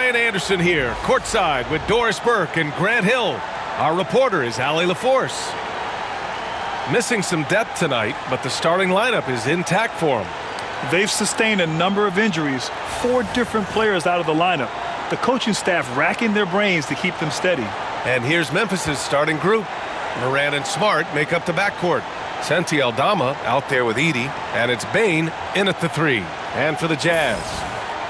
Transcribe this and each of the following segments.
Brian Anderson here, courtside with Doris Burke and Grant Hill. Our reporter is Allie LaForce. Missing some depth tonight, but the starting lineup is intact for them. They've sustained a number of injuries, 4 different players out of the lineup. The coaching staff racking their brains to keep them steady. And here's Memphis's starting group. Morant and Smart make up the backcourt. Santi Aldama out there with Edey, and it's Bane in at the 3. And for the Jazz,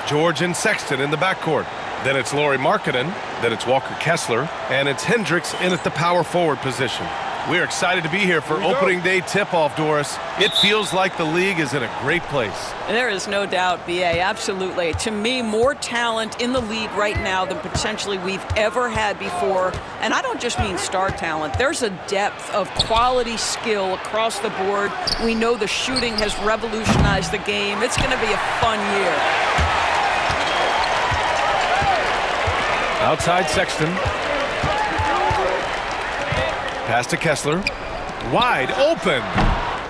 George and Sexton in the backcourt. Then it's Lauri Markkanen, then it's Walker Kessler, and it's Hendricks in at the power forward position. We're excited to be here for opening day tip-off, Doris. It feels like the league is in a great place. There is no doubt, B.A., absolutely. To me, more talent in the league right now than potentially we've ever had before. And I don't just mean star talent. There's a depth of quality skill across the board. We know the shooting has revolutionized the game. It's going to be a fun year. Outside Sexton. Pass to Kessler. Wide open.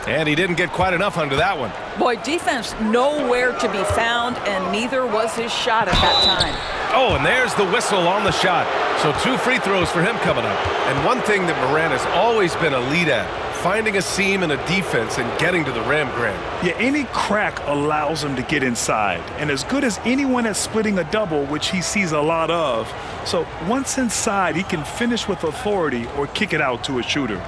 And he didn't get quite enough under that one. Boy, defense nowhere to be found, and neither was his shot at that time. Oh, and there's the whistle on the shot. So 2 free throws for him coming up. And one thing that Morant has always been a lead at, finding a seam in a defense and getting to the rim, Grant. Yeah, any crack allows him to get inside. And as good as anyone at splitting a double, which he sees a lot of. So once inside, he can finish with authority or kick it out to a shooter.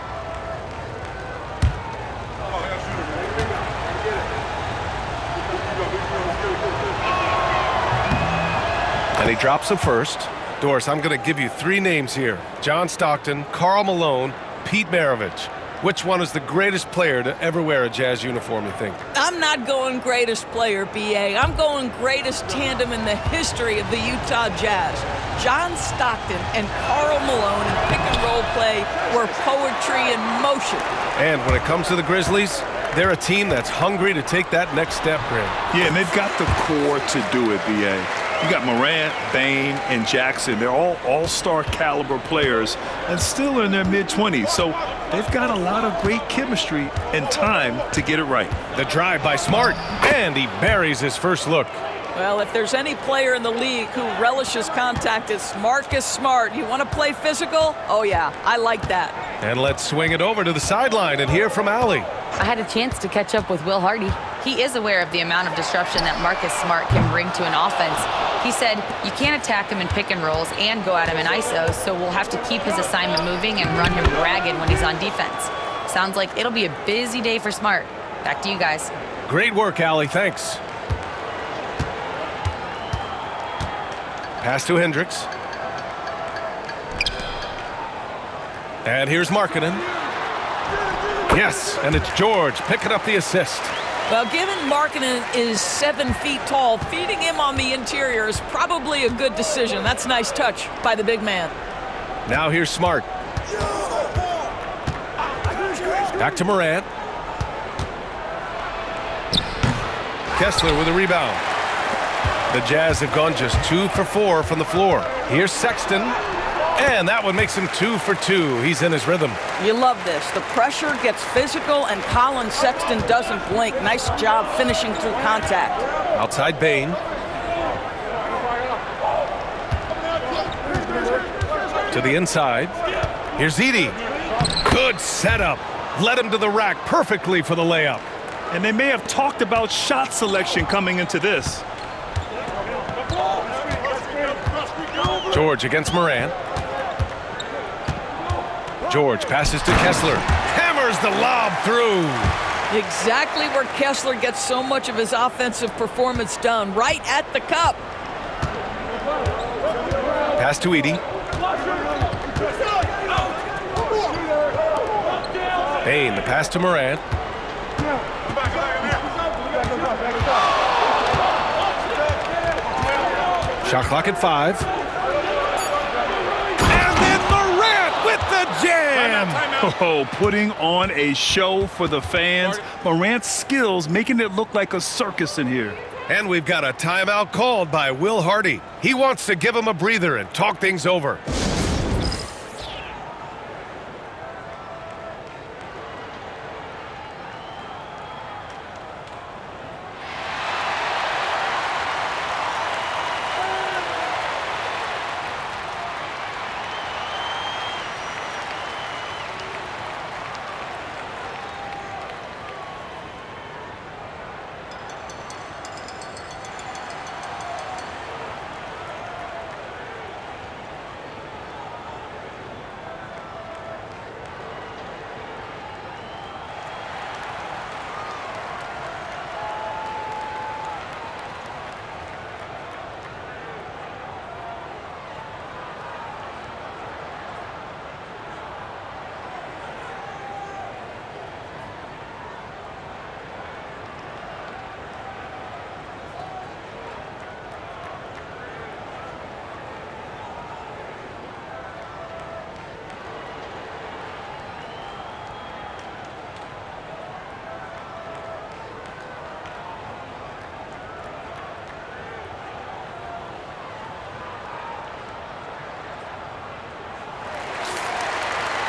And he drops him first. Doris, I'm going to give you 3 names here. John Stockton, Karl Malone, Pete Maravich. Which one is the greatest player to ever wear a Jazz uniform, you think? I'm not going greatest player, B.A. I'm going greatest tandem in the history of the Utah Jazz. John Stockton and Karl Malone in pick-and-roll play were poetry in motion. And when it comes to the Grizzlies, they're a team that's hungry to take that next step, Grant. Yeah, and they've got the core to do it, B.A. You got Morant, Bane, and Jackson. They're all all-star caliber players and still in their mid-20s. So they've got a lot of great chemistry and time to get it right. The drive by Smart, and he buries his first look. Well, if there's any player in the league who relishes contact, it's Marcus Smart. You want to play physical? Oh, yeah, I like that. And let's swing it over to the sideline and hear from Allie. I had a chance to catch up with Will Hardy. He is aware of the amount of disruption that Marcus Smart can bring to an offense. He said, you can't attack him in pick and rolls and go at him in ISO, so we'll have to keep his assignment moving and run him ragged when he's on defense. Sounds like it'll be a busy day for Smart. Back to you guys. Great work, Allie. Thanks. Pass to Hendricks. And here's Markkanen. Yes, and it's George picking up the assist. Well, given Markkanen is 7 feet tall, feeding him on the interior is probably a good decision. That's a nice touch by the big man. Now here's Smart. Back to Morant. Kessler with a rebound. The Jazz have gone just 2 for 4 from the floor. Here's Sexton. And that one makes him 2 for 2. He's in his rhythm. You love this. The pressure gets physical, and Colin Sexton doesn't blink. Nice job finishing through contact. Outside Bane. To the inside. Here's Edey. Good setup. Led him to the rack perfectly for the layup. And they may have talked about shot selection coming into this. George against Morant. George passes to Kessler. Hammers the lob through. Exactly where Kessler gets so much of his offensive performance done, right at the cup. Pass to Edey. Bane, the pass to Morant. Shot clock at 5. Jam! Oh, putting on a show for the fans. Morant's skills making it look like a circus in here. And we've got a timeout called by Will Hardy. He wants to give him a breather and talk things over.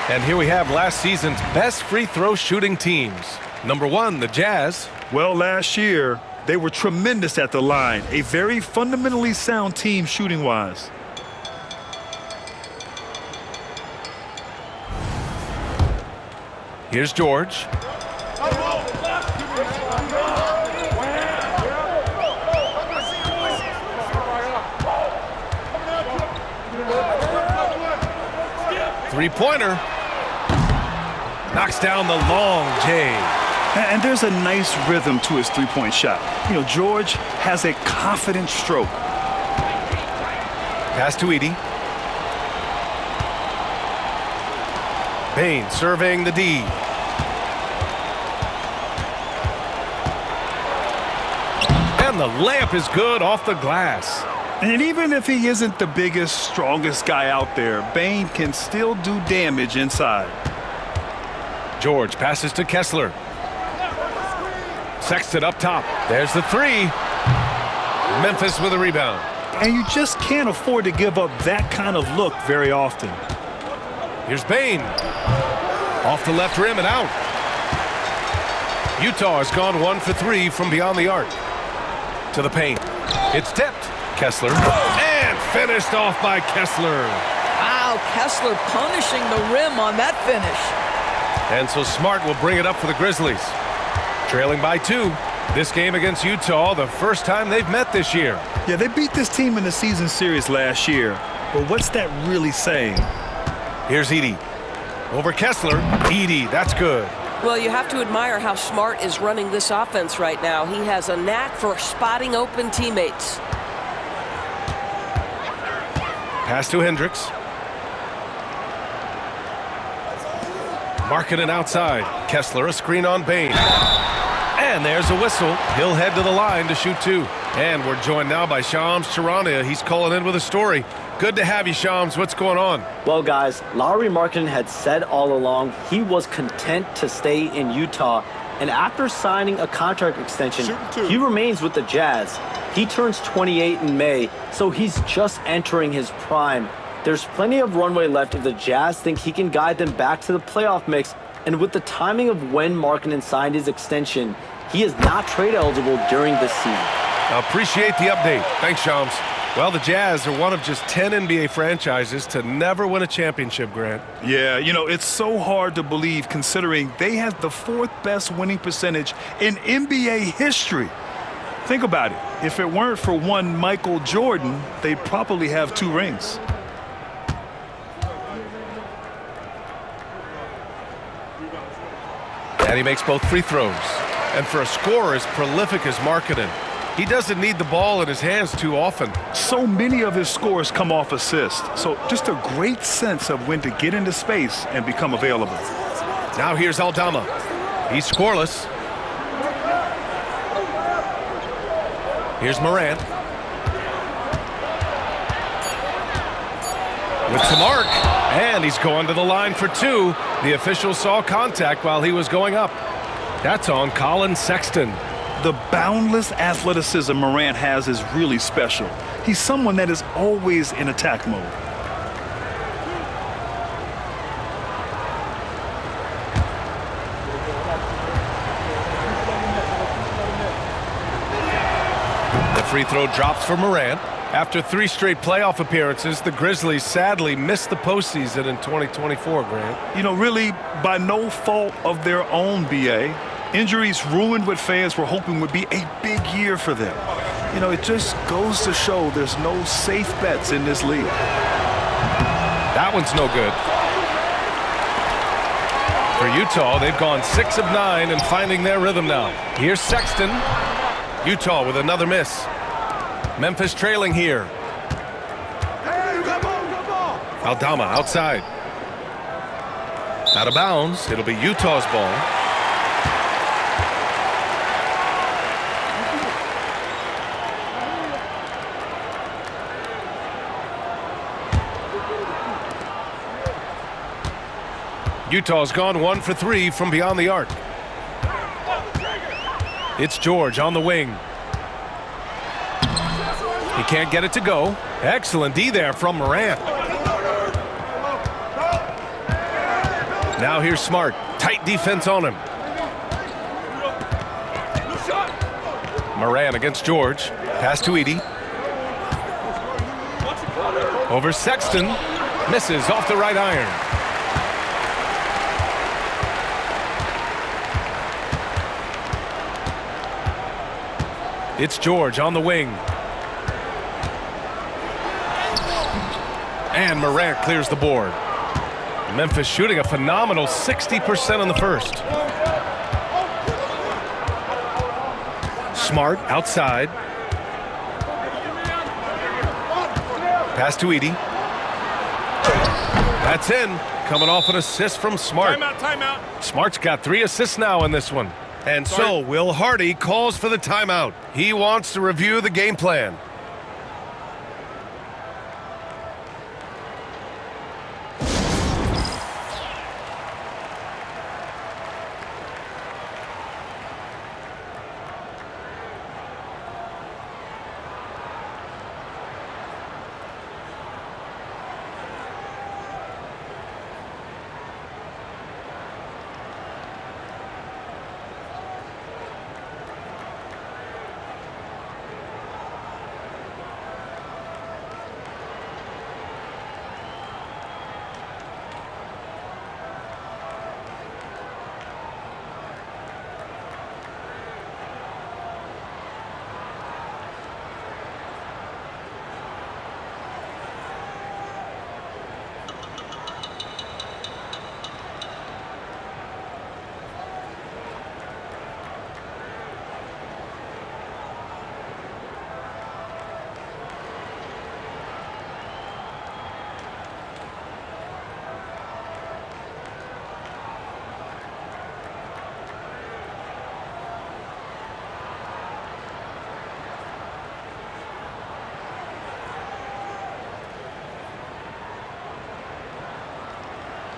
And here we have last season's best free throw shooting teams. Number 1, the Jazz. Well, last year, they were tremendous at the line. A very fundamentally sound team shooting-wise. Here's George. Three-pointer. Knocks down the long J. And there's a nice rhythm to his three-point shot. You know, George has a confident stroke. Pass to Edey. Bane surveying the D. And the layup is good off the glass. And even if he isn't the biggest, strongest guy out there, Bane can still do damage inside. George passes to Kessler. Sexton up top. There's the three. Memphis with a rebound. And you just can't afford to give up that kind of look very often. Here's Bane. Off the left rim and out. Utah has gone 1 for 3 from beyond the arc. To the paint. It's tipped. Kessler. And finished off by Kessler. Wow, Kessler punishing the rim on that finish. And so Smart will bring it up for the Grizzlies. Trailing by 2. This game against Utah, the first time they've met this year. Yeah, they beat this team in the season series last year. But what's that really saying? Here's Edey. Over Kessler. Edey, that's good. Well, you have to admire how Smart is running this offense right now. He has a knack for spotting open teammates. Pass to Hendricks. Marking it outside. Kessler, a screen on Bane. And there's a whistle. He'll head to the line to shoot 2. And we're joined now by Shams Charania. He's calling in with a story. Good to have you, Shams. What's going on? Well, guys, Lauri Markkanen had said all along he was content to stay in Utah. And after signing a contract extension, he remains with the Jazz. He turns 28 in May, so he's just entering his prime. There's plenty of runway left if the Jazz think he can guide them back to the playoff mix. And with the timing of when Markkanen signed his extension, he is not trade eligible during this season. Appreciate the update. Thanks, Shams. Well, the Jazz are one of just 10 NBA franchises to never win a championship, Grant. Yeah, you know, it's so hard to believe considering they have the 4th best winning percentage in NBA history. Think about it. If it weren't for one Michael Jordan, they'd probably have 2 rings. And he makes both free throws. And for a scorer as prolific as Markkanen, he doesn't need the ball in his hands too often. So many of his scores come off assists. So just a great sense of when to get into space and become available. Now here's Aldama. He's scoreless. Here's Morant. With some arc. And he's going to the line for 2. The official saw contact while he was going up. That's on Colin Sexton. The boundless athleticism Morant has is really special. He's someone that is always in attack mode. The free throw drops for Morant. After 3 straight playoff appearances, the Grizzlies sadly missed the postseason in 2024, Grant. You know, really, by no fault of their own, B.A. Injuries ruined what fans were hoping would be a big year for them. You know, it just goes to show there's no safe bets in this league. That one's no good. For Utah, they've gone 6 of 9 and finding their rhythm now. Here's Sexton. Utah with another miss. Memphis trailing here. Aldama outside. Out of bounds. It'll be Utah's ball. Utah's gone 1 for 3 from beyond the arc. It's George on the wing. He can't get it to go. Excellent D there from Morant. Now here's Smart. Tight defense on him. Morant against George. Pass to Edie. Over Sexton. Misses off the right iron. It's George on the wing. And Morant clears the board. Memphis shooting a phenomenal 60% in the first. Smart outside. Pass to Edie. That's in. Coming off an assist from Smart. Timeout. Smart's got 3 assists now in this one. And so Will Hardy calls for the timeout. He wants to review the game plan.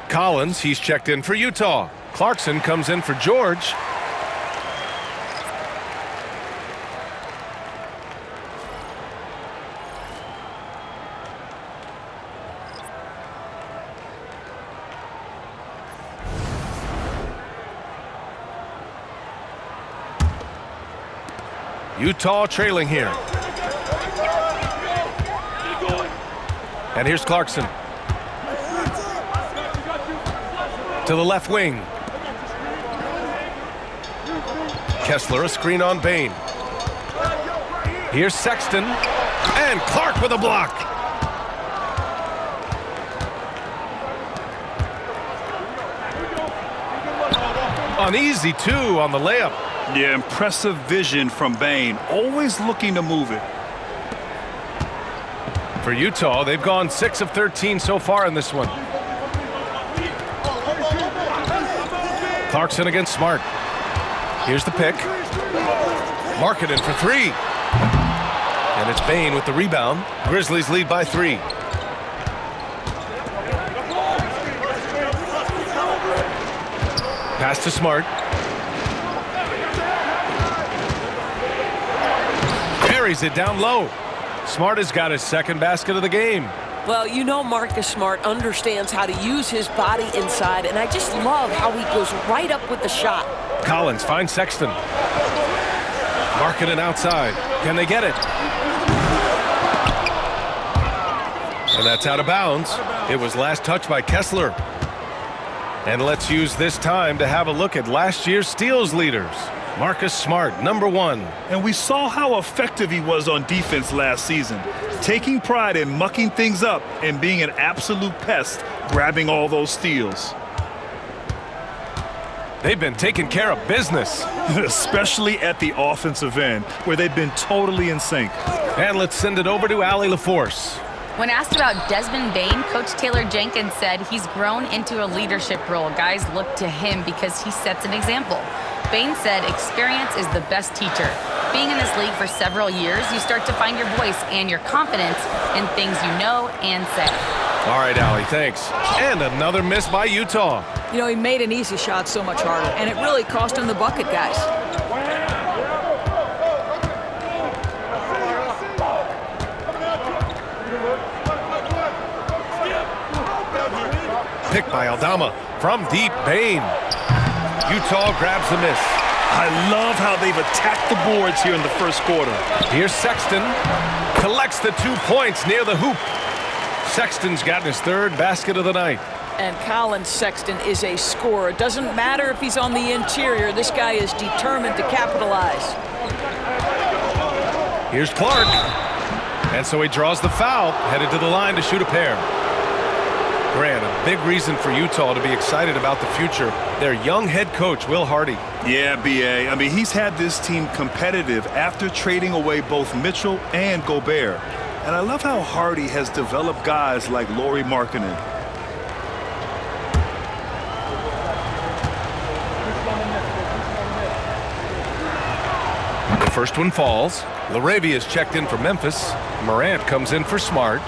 Collins, he's checked in for Utah. Clarkson comes in for George. Utah trailing here. And here's Clarkson. To the left wing. Kessler, a screen on Bane. Here's Sexton. And Clark with a block. Uneasy, too, on the layup. Yeah, impressive vision from Bane. Always looking to move it. For Utah, they've gone 6 of 13 so far in this one. Clarkson against Smart. Here's the pick. Markkanen for 3. And it's Bane with the rebound. Grizzlies lead by 3. Pass to Smart. Carries it down low. Smart has got his second basket of the game. Well, you know Marcus Smart understands how to use his body inside, and I just love how he goes right up with the shot. Collins finds Sexton. Markkanen outside. Can they get it? And that's out of bounds. It was last touched by Kessler. And let's use this time to have a look at last year's steals leaders. Marcus Smart, number 1. And we saw how effective he was on defense last season, taking pride in mucking things up and being an absolute pest, grabbing all those steals. They've been taking care of business. Especially at the offensive end, where they've been totally in sync. And let's send it over to Allie LaForce. When asked about Desmond Bane, Coach Taylor Jenkins said he's grown into a leadership role. Guys look to him because he sets an example. Bane said experience is the best teacher. Being in this league for several years, you start to find your voice and your confidence in things you know and say. All right, Allie, thanks. And another miss by Utah. You know, he made an easy shot so much harder, and it really cost him the bucket, guys. pick by Aldama. From deep, Bane. Utah grabs the miss. I love how they've attacked the boards here in the first quarter. Here's Sexton. Collects the 2 points near the hoop. Sexton's gotten his 3rd basket of the night. And Colin Sexton is a scorer. It doesn't matter if he's on the interior. This guy is determined to capitalize. Here's Clark. And so he draws the foul, headed to the line to shoot a pair. Grant, a big reason for Utah to be excited about the future. Their young head coach, Will Hardy. Yeah, B.A. I mean, he's had this team competitive after trading away both Mitchell and Gobert. And I love how Hardy has developed guys like Lauri Markkanen. The first one falls. LaRavia is checked in for Memphis. Morant comes in for Smart.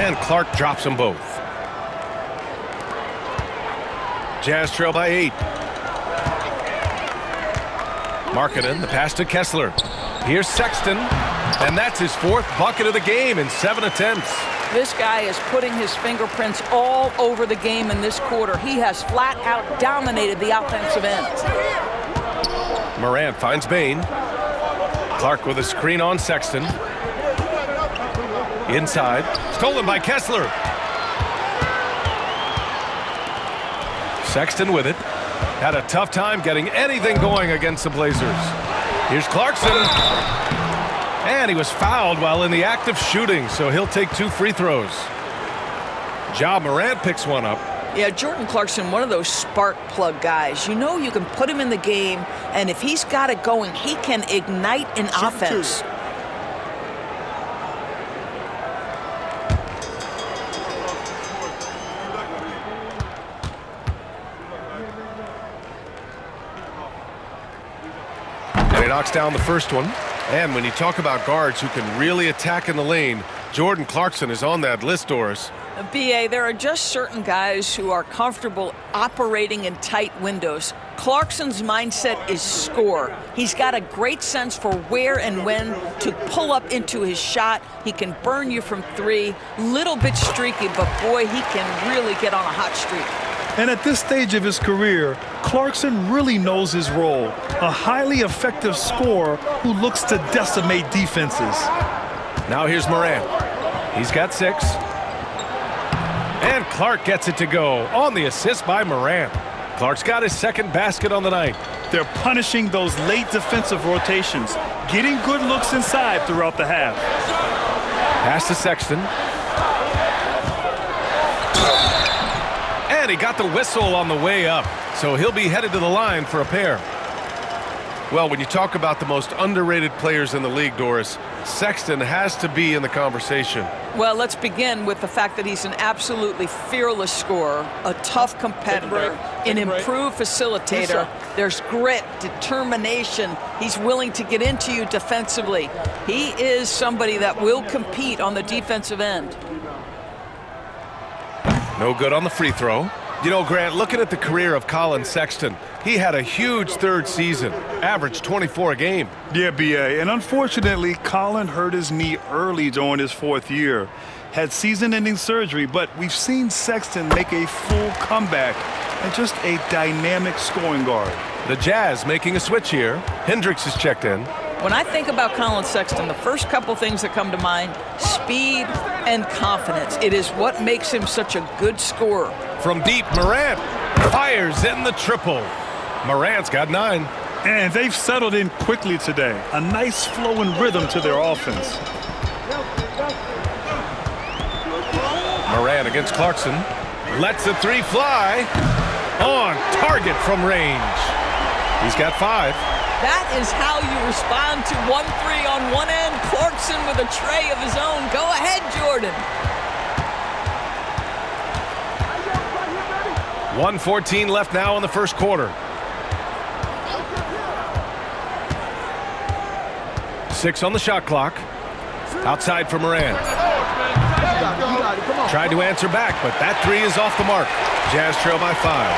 And Clark drops them both. Jazz trail by 8. Markkanen, the pass to Kessler. Here's Sexton, and that's his 4th bucket of the game in 7 attempts. This guy is putting his fingerprints all over the game in this quarter. He has flat out dominated the offensive end. Morant finds Bane. Clark with a screen on Sexton. Inside, stolen by Kessler. Sexton with it. Had a tough time getting anything going against the Blazers. Here's Clarkson. And he was fouled while in the act of shooting, so he'll take 2 free throws. Ja Morant picks one up. Yeah, Jordan Clarkson, one of those spark plug guys. You know you can put him in the game, and if he's got it going, he can ignite an offense. And he knocks down the first one. And when you talk about guards who can really attack in the lane, Jordan Clarkson is on that list, Doris. B.A., there are just certain guys who are comfortable operating in tight windows. Clarkson's mindset is score. He's got a great sense for where and when to pull up into his shot. He can burn you from 3. Little bit streaky, but boy, he can really get on a hot streak. And at this stage of his career, Clarkson really knows his role. A highly effective scorer who looks to decimate defenses. Now here's Morant. He's got 6. And Clark gets it to go on the assist by Morant. Clark's got his 2nd basket on the night. They're punishing those late defensive rotations, getting good looks inside throughout the half. Pass to Sexton. And he got the whistle on the way up, so he'll be headed to the line for a pair. Well, when you talk about the most underrated players in the league, Doris, Sexton has to be in the conversation. Well, let's begin with the fact that he's an absolutely fearless scorer, a tough competitor, an improved facilitator. There's grit, determination. He's willing to get into you defensively. He is somebody that will compete on the defensive end. No good on the free throw. You know, Grant, looking at the career of Colin Sexton, he had a huge 3rd season, averaged 24 a game. Yeah, B.A., and unfortunately, Colin hurt his knee early during his 4th year. Had season-ending surgery, but we've seen Sexton make a full comeback and just a dynamic scoring guard. The Jazz making a switch here. Hendricks is checked in. When I think about Colin Sexton, the first couple things that come to mind, speed and confidence. It is what makes him such a good scorer. From deep, Morant fires in the triple. Morant's got 9. And they've settled in quickly today. A nice flow and rhythm to their offense. Morant against Clarkson. Lets the 3 fly. On target from range. He's got 5. That is how you respond to 1-3 on one end. Clarkson with a tray of his own. Go ahead, Jordan. 1:14 left now in the first quarter. 6 on the shot clock. Outside for Morant. Tried to answer back, but that 3 is off the mark. Jazz trail by 5.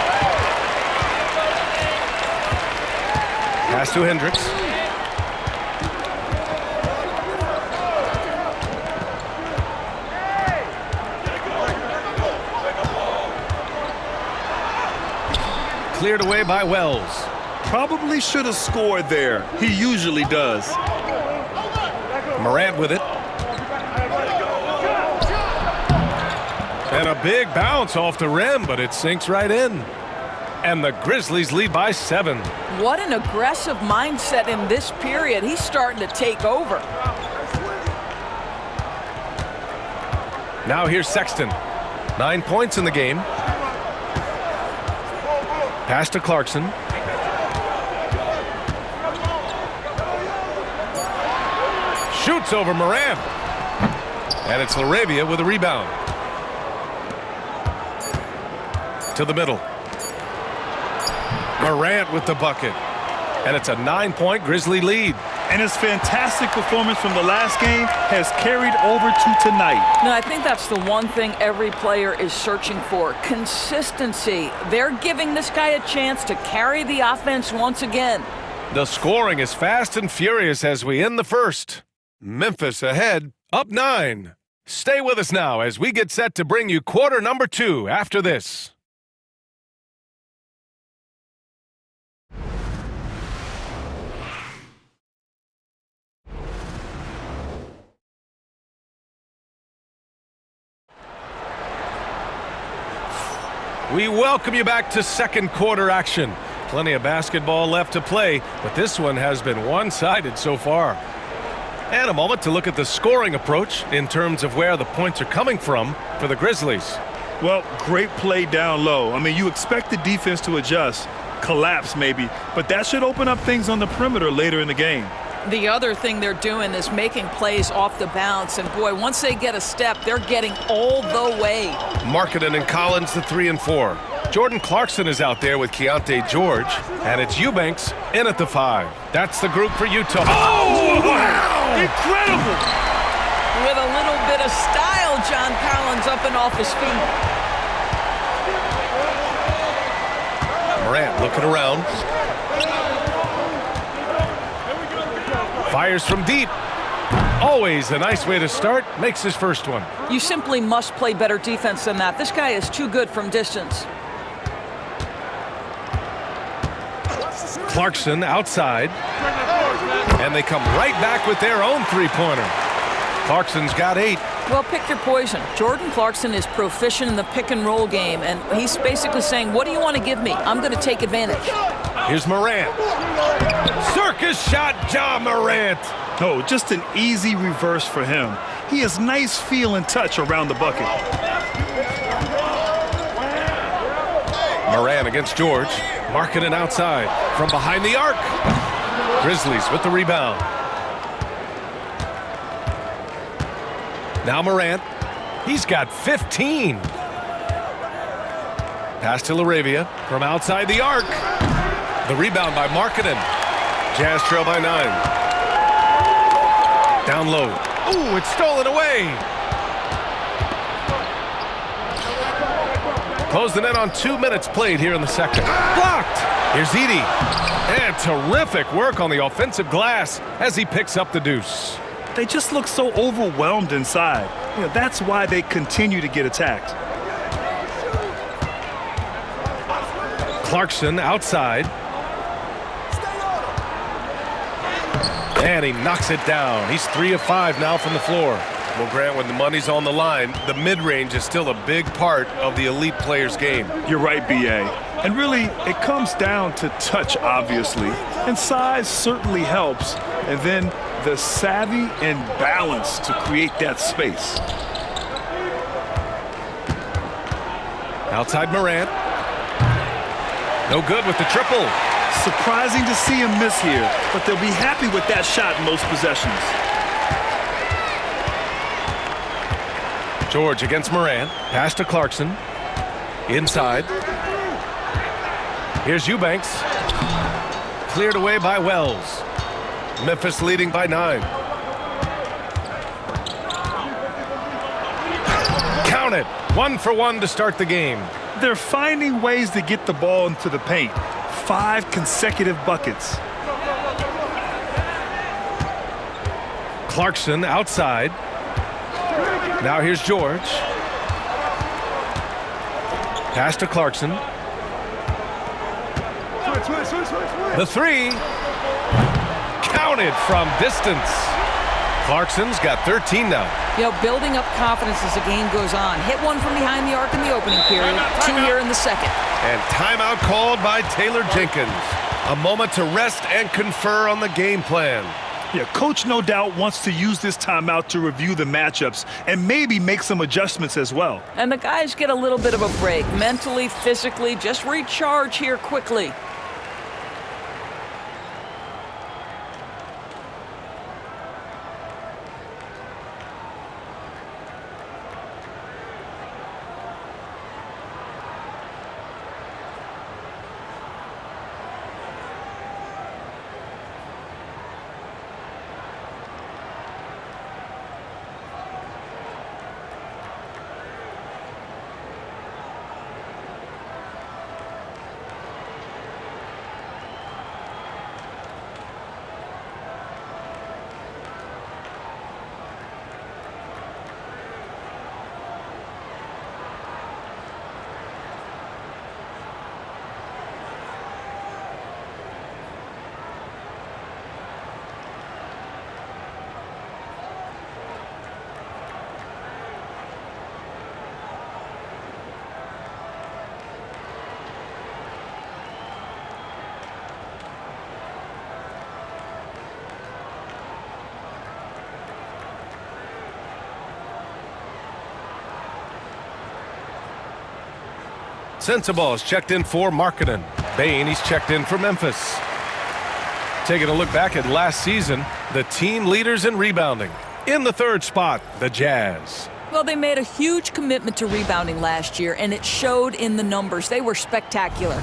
Pass to Hendricks. Cleared away by Wells. Probably should have scored there. He usually does. Morant with it. And a big bounce off the rim, but it sinks right in. And the Grizzlies lead by 7. What an aggressive mindset in this period. He's starting to take over. Now here's Sexton. 9 points in the game. Pass to Clarkson. Shoots over Morant. And it's LaRavia with a rebound. To the middle. Morant with the bucket. And it's a 9-point Grizzly lead. And his fantastic performance from the last game has carried over to tonight. No, I think that's the one thing every player is searching for. Consistency. They're giving this guy a chance to carry the offense once again. The scoring is fast and furious as we end the first. Memphis ahead, up 9. Stay with us now as we get set to bring you quarter number 2 after this. We welcome you back to second quarter action. Plenty of basketball left to play, but this one has been one-sided so far. And a moment to look at the scoring approach in terms of where the points are coming from for the Grizzlies. Well, great play down low. I mean, you expect the defense to adjust, collapse maybe, but that should open up things on the perimeter later in the game. The other thing they're doing is making plays off the bounce. And, boy, once they get a step, they're getting all the way. Markkanen and Collins, the 3 and 4. Jordan Clarkson is out there with Keontae George. And it's Eubanks in at the 5. That's the group for Utah. Oh, wow! Incredible! With a little bit of style, John Collins up and off his feet. Morant looking around. Fires from deep. Always a nice way to start. Makes his first one. You simply must play better defense than that. This guy is too good from distance. Clarkson outside. And they come right back with their own three-pointer. Clarkson's got 8. Well, pick your poison. Jordan Clarkson is proficient in the pick-and-roll game, and he's basically saying, what do you want to give me? I'm going to take advantage. Here's Morant. Circus shot, Ja Morant. No, just an easy reverse for him. He has nice feel and touch around the bucket. Morant against George. Markkanen outside from behind the arc. Grizzlies with the rebound. Now Morant. He's got 15. Pass to LaRavia from outside the arc. The rebound by Markkanen. Jazz trail by 9. Down low. Ooh, it's stolen away. Close the net on 2 minutes played here in the second. Blocked. Here's Edey. And terrific work on the offensive glass as he picks up the deuce. They just look so overwhelmed inside. You know, that's why they continue to get attacked. Clarkson outside. And he knocks it down. He's 3 of 5 now from the floor. Well, Grant, when the money's on the line, the mid-range is still a big part of the elite player's game. You're right, B.A. And really, it comes down to touch, obviously. And size certainly helps. And then the savvy and balance to create that space. Outside Morant. No good with the triple. Surprising to see him miss here, but they'll be happy with that shot in most possessions. George against Morant. Pass to Clarkson. Inside. Here's Eubanks. Cleared away by Wells. Memphis leading by 9. Count it. 1 for 1 to start the game. They're finding ways to get the ball into the paint. 5 consecutive buckets. Clarkson outside. Now here's George. Pass to Clarkson. The three. Counted from distance. Clarkson's got 13 now. You know, building up confidence as the game goes on. Hit one from behind the arc in the opening period. Two here in the second. And timeout called by Taylor Jenkins. A moment to rest and confer on the game plan. Yeah, coach no doubt wants to use this timeout to review the matchups and maybe make some adjustments as well. And the guys get a little bit of a break. Mentally, physically, just recharge here quickly. Sensabaugh is checked in for Markkanen. Bane, he's checked in for Memphis. Taking a look back at last season, the team leaders in rebounding. In the third spot, the Jazz. Well, they made a huge commitment to rebounding last year, and it showed in the numbers. They were spectacular.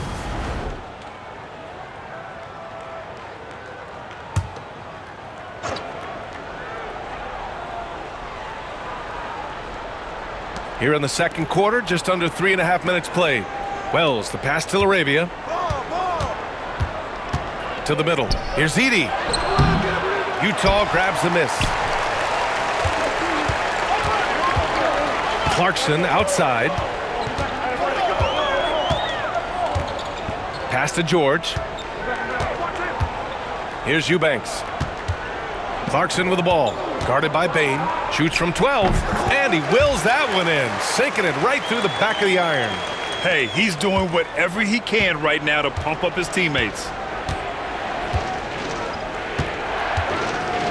Here in the second quarter, just under 3.5 minutes played. Wells, the pass to Laravia. To the middle. Here's Edey. Utah grabs the miss. Clarkson outside. Pass to George. Here's Eubanks. Clarkson with the ball. Guarded by Bane. Shoots from 12. And he wills that one in. Sinking it right through the back of the iron. Hey, he's doing whatever he can right now to pump up his teammates.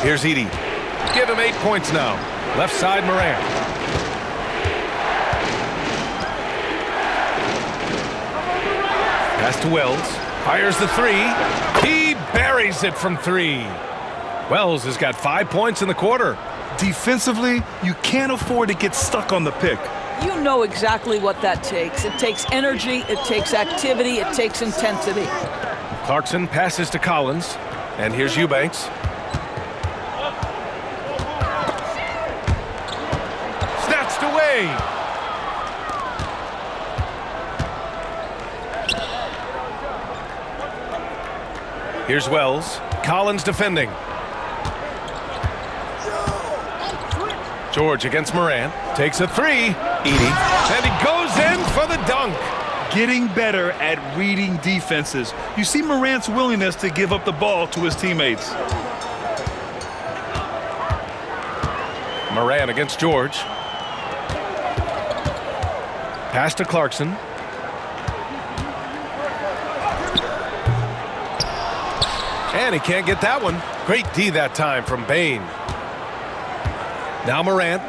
Here's Edey. Give him 8 points now. Left side, Morant. Pass to Wells. Fires the three. He buries it from 3. Wells has got 5 points in the quarter. Defensively, you can't afford to get stuck on the pick. You know exactly what that takes. It takes energy, it takes activity, it takes intensity. Clarkson passes to Collins. And here's Eubanks. Snatched away. Here's Wells. Collins defending. George against Morant. Takes a 3. Edey. And he goes in for the dunk. Getting better at reading defenses. You see Morant's willingness to give up the ball to his teammates. Morant against George. Pass to Clarkson. And he can't get that one. Great D that time from Bane. Now Morant.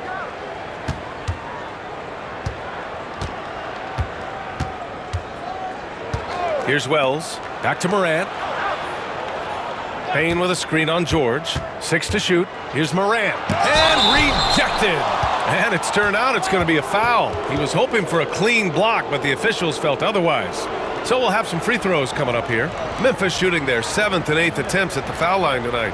Here's Wells. Back to Morant. Bane with a screen on George. 6 to shoot. Here's Morant. And rejected. And it's turned out it's going to be a foul. He was hoping for a clean block, but the officials felt otherwise. So we'll have some free throws coming up here. Memphis shooting their 7th and 8th attempts at the foul line tonight.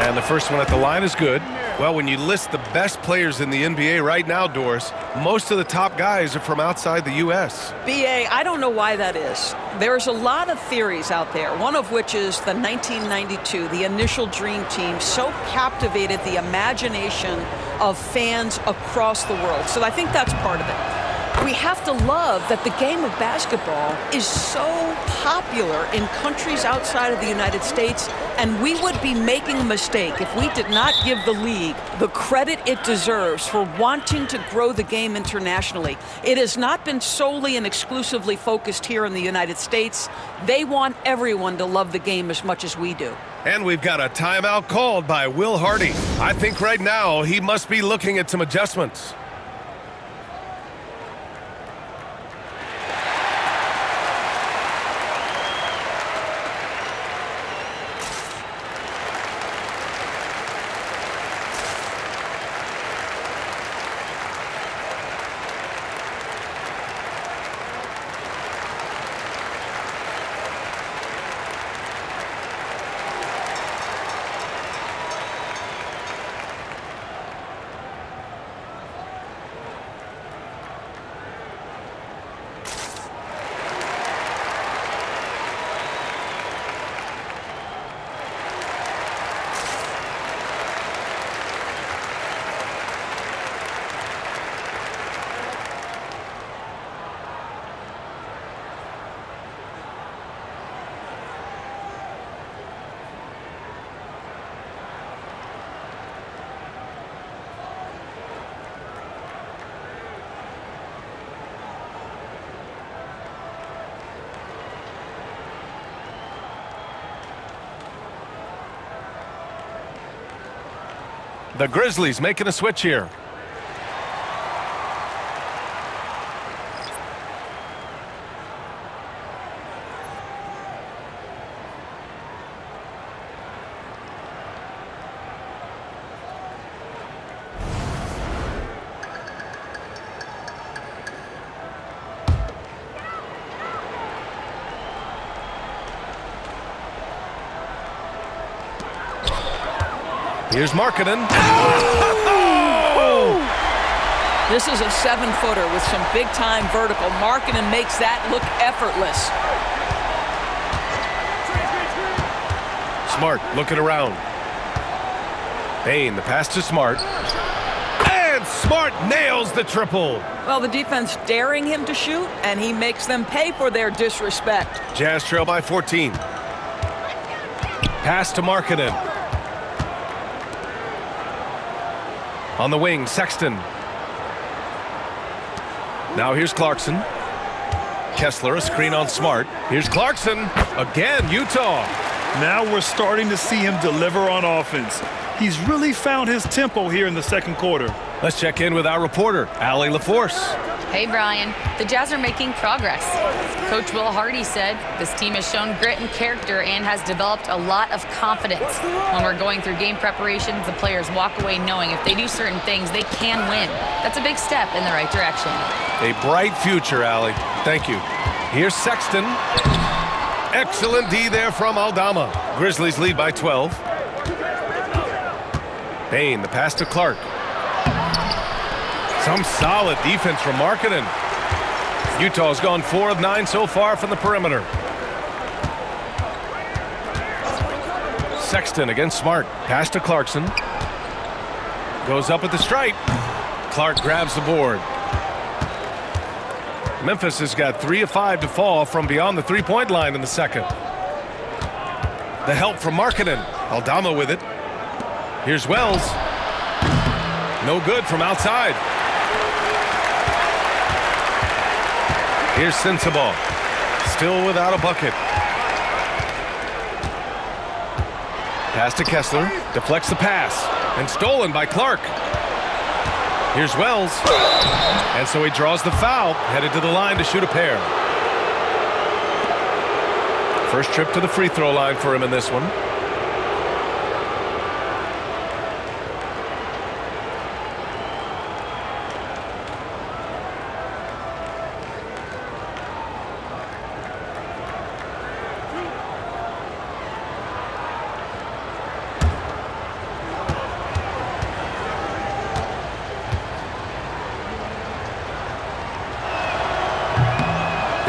And the first one at the line is good. Well, when you list the best players in the NBA right now, Doris, most of the top guys are from outside the U.S. BA, I don't know why that is. There's a lot of theories out there, one of which is the 1992, the initial Dream Team, so captivated the imagination of fans across the world. So I think that's part of it. We have to love that the game of basketball is so popular in countries outside of the United States, and we would be making a mistake if we did not give the league the credit it deserves for wanting to grow the game internationally. It has not been solely and exclusively focused here in the United States. They want everyone to love the game as much as we do. And we've got a timeout called by Will Hardy. I think right now he must be looking at some adjustments. The Grizzlies making a switch here. Here's Markkanen. Oh! This is a 7-footer with some big-time vertical. Markkanen makes that look effortless. Smart looking around. Bane, the pass to Smart. And Smart nails the triple. Well, the defense daring him to shoot, and he makes them pay for their disrespect. Jazz trail by 14. Pass to Markkanen. On the wing, Sexton. Now here's Clarkson. Kessler, a screen on Smart. Here's Clarkson. Again, Utah. Now we're starting to see him deliver on offense. He's really found his tempo here in the second quarter. Let's check in with our reporter, Allie LaForce. Hey, Brian. The Jazz are making progress. Coach Will Hardy said this team has shown grit and character and has developed a lot of confidence. When we're going through game preparations, the players walk away knowing if they do certain things, they can win. That's a big step in the right direction. A bright future, Allie. Thank you. Here's Sexton. Excellent D there from Aldama. Grizzlies lead by 12. Bane, the pass to Clark. Some solid defense from Markkanen. Utah's gone 4 of 9 so far from the perimeter. Sexton against Smart. Pass to Clarkson. Goes up at the stripe. Clark grabs the board. Memphis has got 3 of 5 to fall from beyond the three-point line in the second. The help from Markkanen. Aldama with it. Here's Wells. No good from outside. Here's Sensabaugh. Still without a bucket. Pass to Kessler. Deflects the pass. And stolen by Clark. Here's Wells. And so he draws the foul. Headed to the line to shoot a pair. First trip to the free throw line for him in this one.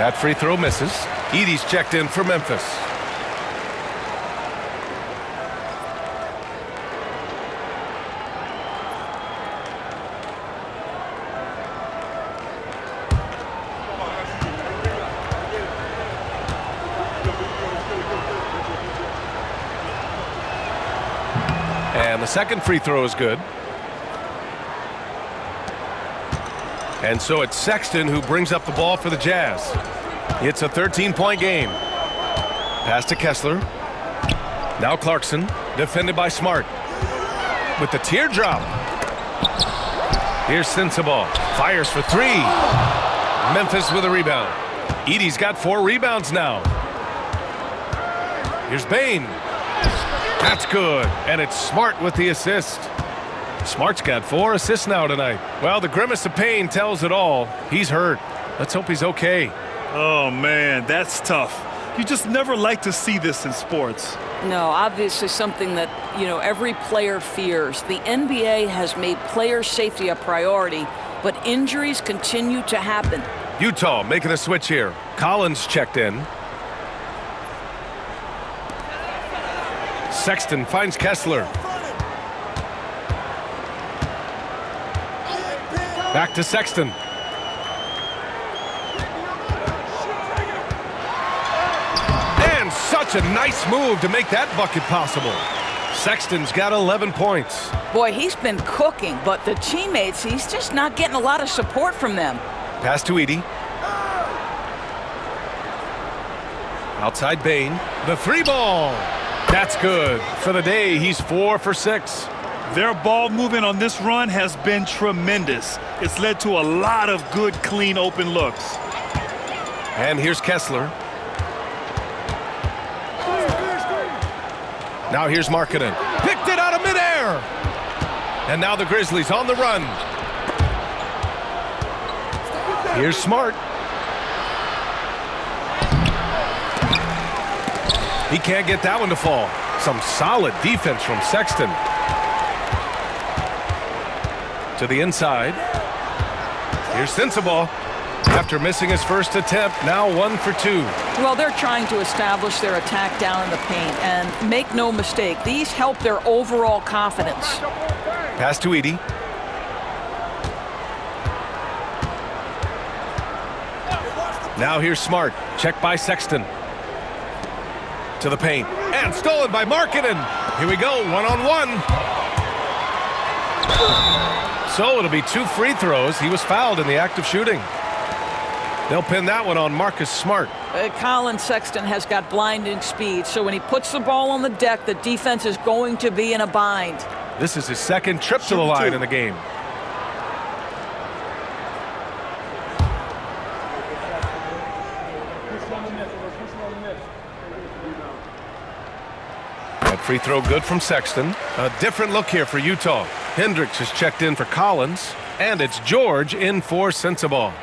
That free throw misses. Edey's checked in for Memphis. And the second free throw is good. And so it's Sexton who brings up the ball for the Jazz. It's a 13-point game. Pass to Kessler. Now Clarkson, defended by Smart. With the teardrop. Here's Sensabaugh. Fires for three. Memphis with a rebound. Edey's got 4 rebounds now. Here's Bane. That's good. And it's Smart with the assist. Smart's got 4 assists now tonight. Well, the grimace of pain tells it all. He's hurt. Let's hope he's okay. Oh, man, that's tough. You just never like to see this in sports. No, obviously something that, every player fears. The NBA has made player safety a priority, but injuries continue to happen. Utah making a switch here. Collins checked in. Sexton finds Kessler. Back to Sexton. And such a nice move to make that bucket possible. Sexton's got 11 points. Boy, he's been cooking, but the teammates, he's just not getting a lot of support from them. Pass to Edey. Outside Bane. The 3-ball. That's good. For the day, he's 4 for 6. Their ball movement on this run has been tremendous. It's led to a lot of good, clean, open looks. And here's Kessler. Now here's Markkanen. Picked it out of midair. And now the Grizzlies on the run. Here's Smart. He can't get that one to fall. Some solid defense from Sexton. To the inside. Here's Sensabaugh. After missing his first attempt, now 1 for 2. Well, they're trying to establish their attack down in the paint. And make no mistake, these help their overall confidence. Pass to Edey. Now here's Smart. Checked by Sexton. To the paint. And stolen by Markkanen. Here we go, 1-on-1. So it'll be 2 free throws. He was fouled in the act of shooting. They'll pin that one on Marcus Smart. Colin Sexton has got blinding speed, so when he puts the ball on the deck, the defense is going to be in a bind. This is his second trip to the line in the game. That free throw good from Sexton. A different look here for Utah. Hendricks has checked in for Collins, and it's George in for Sensabaugh.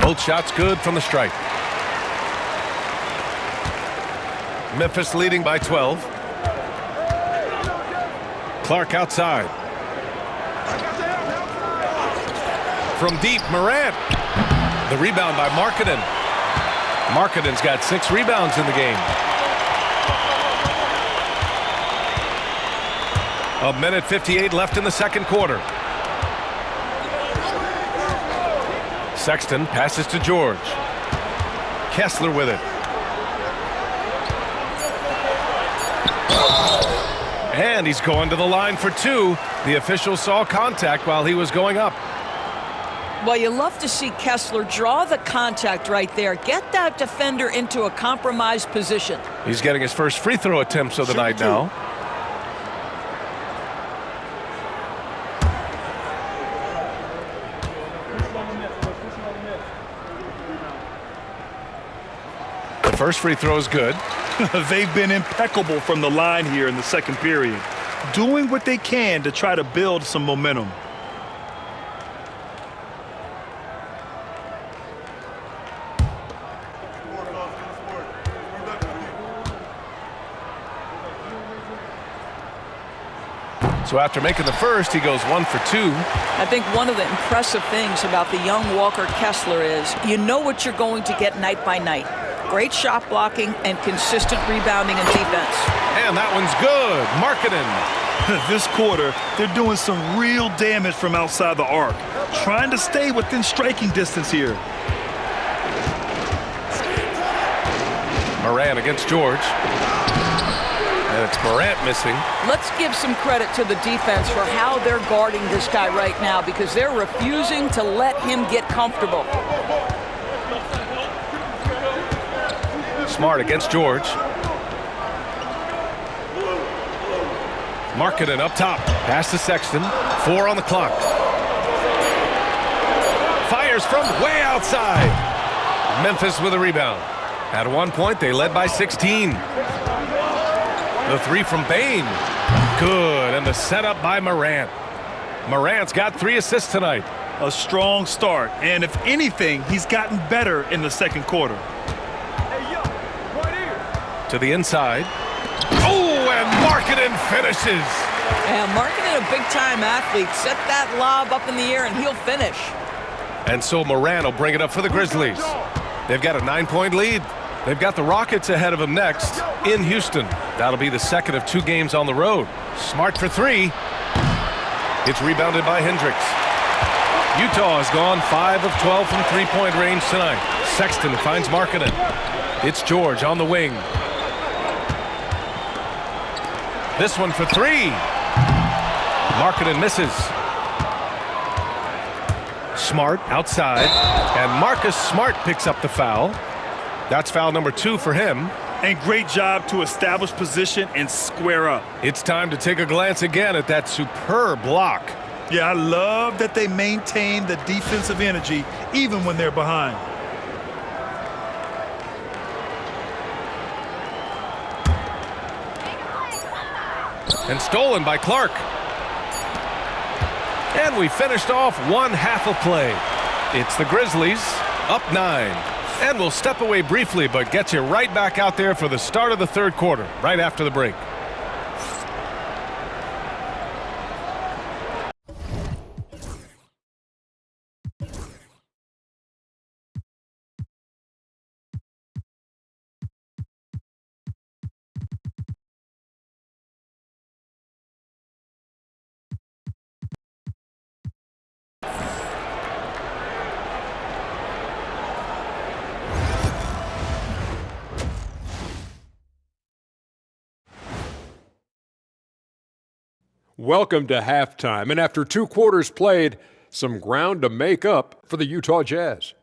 Both shots good from the stripe. Memphis leading by 12. Clark outside. From deep, Morant. The rebound by Markkanen. Markkanen's got 6 rebounds in the game. A minute 58 left in the second quarter. Sexton passes to George. Kessler with it. And he's going to the line for 2. The official saw contact while he was going up. Well, you love to see Kessler draw the contact right there. Get that defender into a compromised position. He's getting his first free throw attempts of the night now. The first free throw is good. They've been impeccable from the line here in the second period, doing what they can to try to build some momentum. So after making the first, he goes 1 for 2. I think one of the impressive things about the young Walker Kessler is you know what you're going to get night by night. Great shot blocking and consistent rebounding and defense. And that one's good. Markkanen. This quarter, they're doing some real damage from outside the arc, trying to stay within striking distance here. Morant against George. And it's Morant missing. Let's give some credit to the defense for how they're guarding this guy right now because they're refusing to let him get comfortable. Smart against George. Markkanen up top. Pass to Sexton. 4 on the clock. Fires from way outside. Memphis with a rebound. At one point, they led by 16. The 3 from Bane. Good, and the setup by Morant. Morant's got 3 assists tonight. A strong start, and if anything, he's gotten better in the second quarter. To the inside. Oh, and Markkanen finishes. And Markkanen, a big-time athlete. Set that lob up in the air, and he'll finish. And so Morant will bring it up for the Grizzlies. They've got a 9-point lead. They've got the Rockets ahead of them next in Houston. That'll be the second of 2 games on the road. Smart for 3. It's rebounded by Hendricks. Utah has gone 5 of 12 from 3-point range tonight. Sexton finds Markkanen. It's George on the wing. This one for 3. Markkanen misses. Smart outside. And Marcus Smart picks up the foul. That's foul number 2 for him. And great job to establish position and square up. It's time to take a glance again at that superb block. Yeah, I love that they maintain the defensive energy even when they're behind. And stolen by Clark. And we finished off one half of play. It's the Grizzlies up 9. And we'll step away briefly, but get you right back out there for the start of the third quarter, right after the break. Welcome to halftime, and after 2 quarters played, some ground to make up for the Utah Jazz.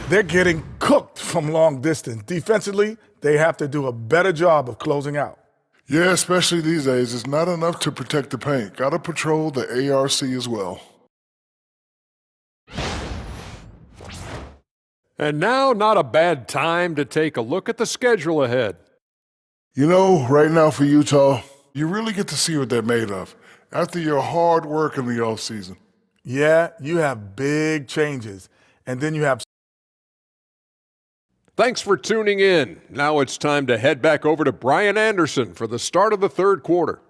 They're getting cooked from long distance. Defensively, they have to do a better job of closing out. Yeah, especially these days. It's not enough to protect the paint. Got to patrol the ARC as well. And now, not a bad time to take a look at the schedule ahead. You know, right now for Utah, you really get to see what they're made of after your hard work in the offseason. Yeah, you have big changes, and then you have... Thanks for tuning in. Now it's time to head back over to Brian Anderson for the start of the third quarter.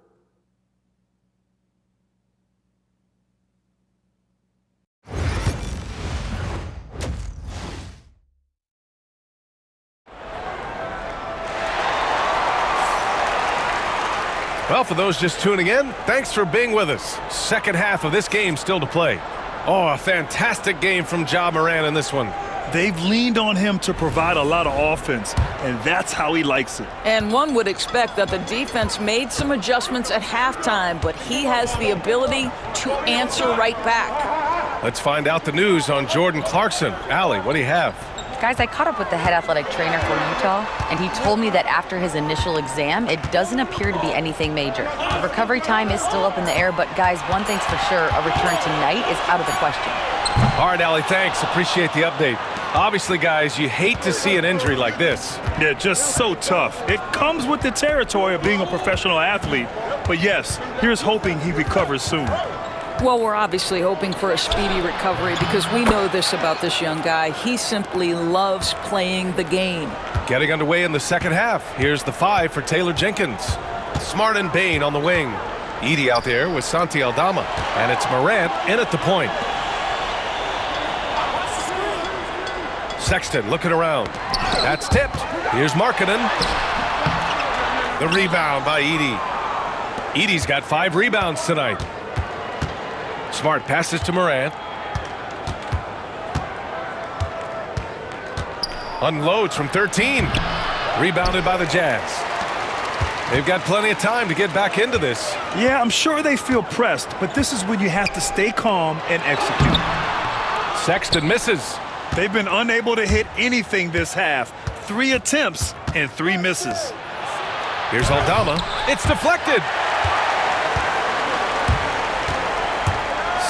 Well, for those just tuning in, thanks for being with us. Second half of this game still to play. Oh, a fantastic game from Ja Morant in this one. They've leaned on him to provide a lot of offense, and that's how he likes it. And one would expect that the defense made some adjustments at halftime, but he has the ability to answer right back. Let's find out the news on Jordan Clarkson. Allie, what do you have? Guys, I caught up with the head athletic trainer for Utah, and he told me that after his initial exam, it doesn't appear to be anything major. The recovery time is still up in the air, but guys, one thing's for sure, a return tonight is out of the question. All right, Allie, thanks. Appreciate the update. Obviously, guys, you hate to see an injury like this. Yeah, just so tough. It comes with the territory of being a professional athlete. But yes, here's hoping he recovers soon. Well, we're obviously hoping for a speedy recovery because we know this about this young guy. He simply loves playing the game. Getting underway in the second half. Here's the 5 for Taylor Jenkins. Smart and Bane on the wing. Edey out there with Santi Aldama. And it's Morant in at the point. Sexton looking around. That's tipped. Here's Markkanen. The rebound by Edey. Edey's got 5 rebounds tonight. Smart passes to Morant. Unloads from 13. Rebounded by the Jazz. They've got plenty of time to get back into this. Yeah, I'm sure they feel pressed, but this is when you have to stay calm and execute. Sexton misses. They've been unable to hit anything this half. 3 attempts and 3 misses. Here's Aldama. It's deflected.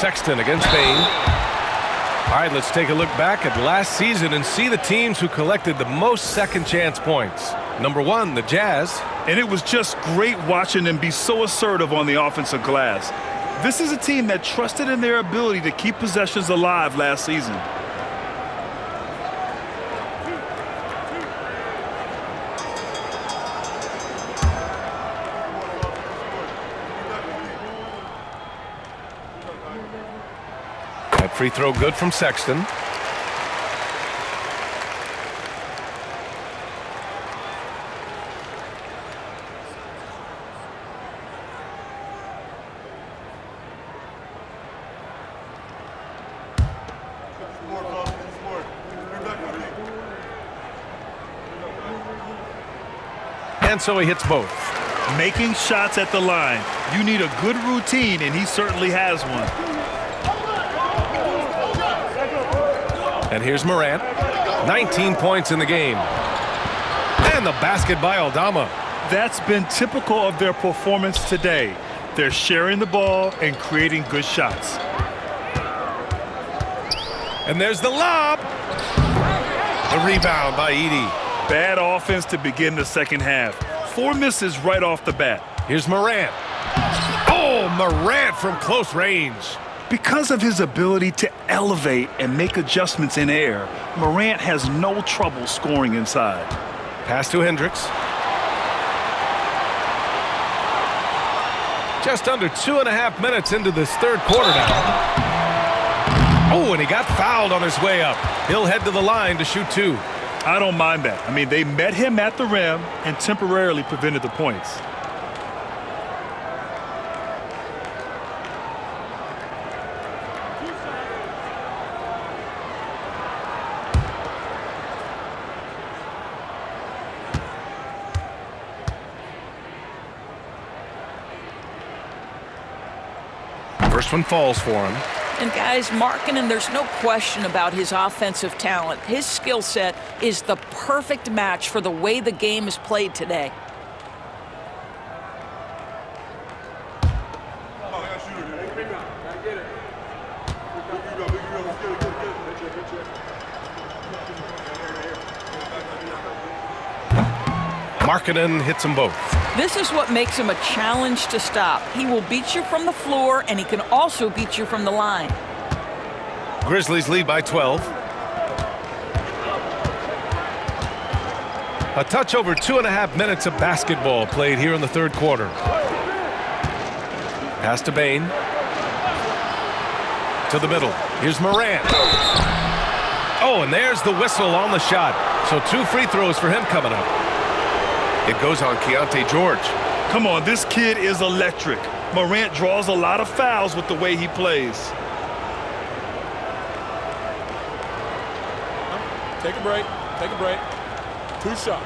Sexton against Bane. All right, let's take a look back at last season and see the teams who collected the most second chance points. Number 1, the Jazz. And it was just great watching them be so assertive on the offensive glass. This is a team that trusted in their ability to keep possessions alive last season. That free throw good from Sexton. And so he hits both. Making shots at the line. You need a good routine, and he certainly has one. And here's Morant. 19 points in the game. And the basket by Aldama. That's been typical of their performance today. They're sharing the ball and creating good shots. And there's the lob. The rebound by Edey. Bad offense to begin the second half. 4 misses right off the bat. Here's Morant. Oh, Morant from close range. Because of his ability to elevate and make adjustments in air, Morant has no trouble scoring inside. Pass to Hendricks. Just under 2.5 minutes into this third quarter now. Oh, and he got fouled on his way up. He'll head to the line to shoot 2. I don't mind that. I mean, they met him at the rim and temporarily prevented the points. First one falls for him. And guys, Markkanen, there's no question about his offensive talent. His skill set is the perfect match for the way the game is played today. Markkanen hits them both. This is what makes him a challenge to stop. He will beat you from the floor, and he can also beat you from the line. Grizzlies lead by 12. A touch over 2.5 minutes of basketball played here in the third quarter. Pass to Bane. To the middle. Here's Morant. Oh, and there's the whistle on the shot. So 2 free throws for him coming up. It goes on Keontae George. Come on, this kid is electric. Morant draws a lot of fouls with the way he plays. Take a break. Take a break. 2 shots.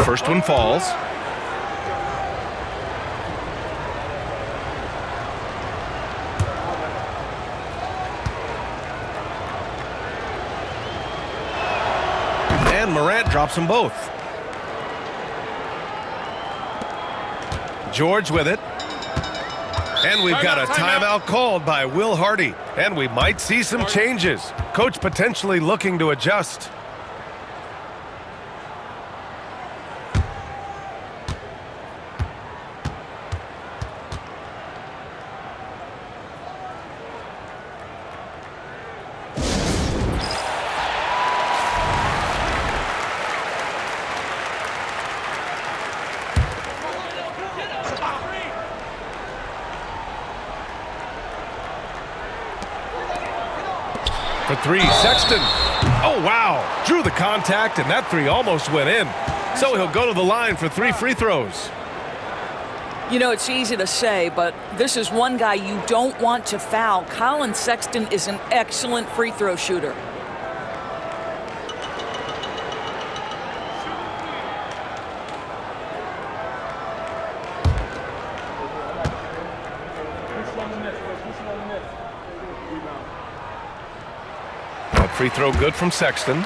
First one falls. And Morant drops them both. George with it. And we've got a timeout called by Will Hardy. And we might see some changes. Coach potentially looking to adjust. For three, Sexton. Oh, wow. Drew the contact, and that three almost went in. So he'll go to the line for 3 free throws. You know, it's easy to say, but this is one guy you don't want to foul. Colin Sexton is an excellent free throw shooter. That free throw good from Sexton.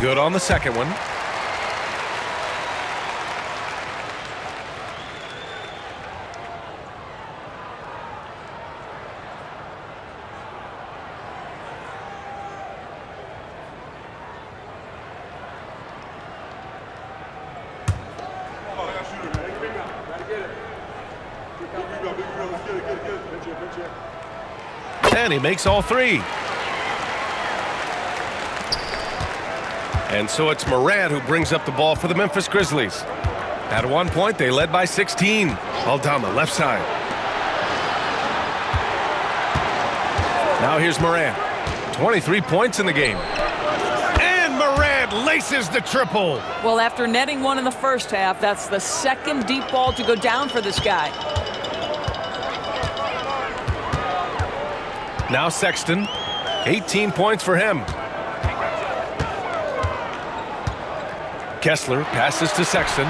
Good on the second one. And he makes all three. And so it's Morant who brings up the ball for the Memphis Grizzlies. At one point, they led by 16. Aldama, left side. Now here's Morant. 23 points in the game. And Morant laces the triple. Well, after netting one in the first half, that's the second deep ball to go down for this guy. Now Sexton. 18 points for him. Kessler passes to Sexton.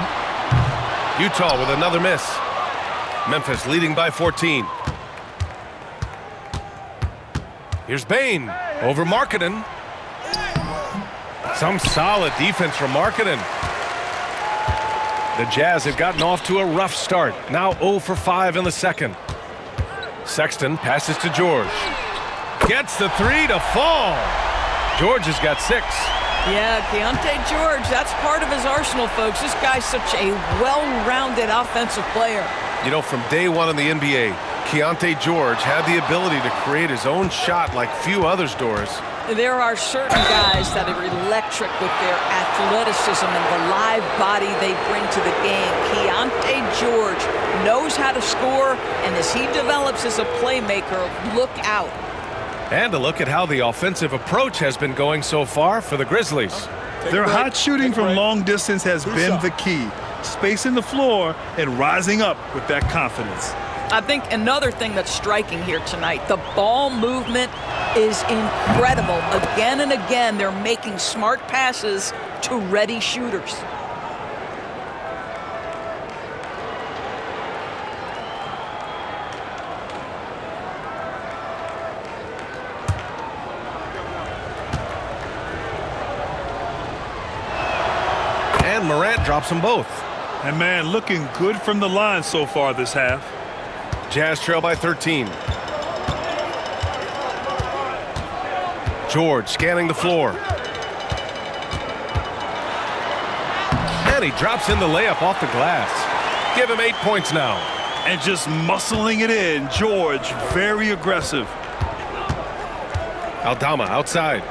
Utah with another miss. Memphis leading by 14. Here's Bain over Markkanen. Some solid defense from Markkanen. The Jazz have gotten off to a rough start. Now 0 for 5 in the second. Sexton passes to George. Gets the three to fall. George has got 6. Yeah, Keontae George, that's part of his arsenal, folks. This guy's such a well-rounded offensive player. You know, from day one in the NBA, Keontae George had the ability to create his own shot like few others, Doris. There are certain guys that are electric with their athleticism and the live body they bring to the game. Keontae George knows how to score, and as he develops as a playmaker, look out. And a look at how the offensive approach has been going so far for the Grizzlies. Their hot shooting from long distance has been the key. Spacing the floor and rising up with that confidence. I think another thing that's striking here tonight, the ball movement is incredible. Again and again, they're making smart passes to ready shooters. And Morant drops them both. And man, looking good from the line so far this half. Jazz trail by 13. George scanning the floor. And he drops in the layup off the glass. Give him 8 points now. And just muscling it in. George, very aggressive. Aldama outside.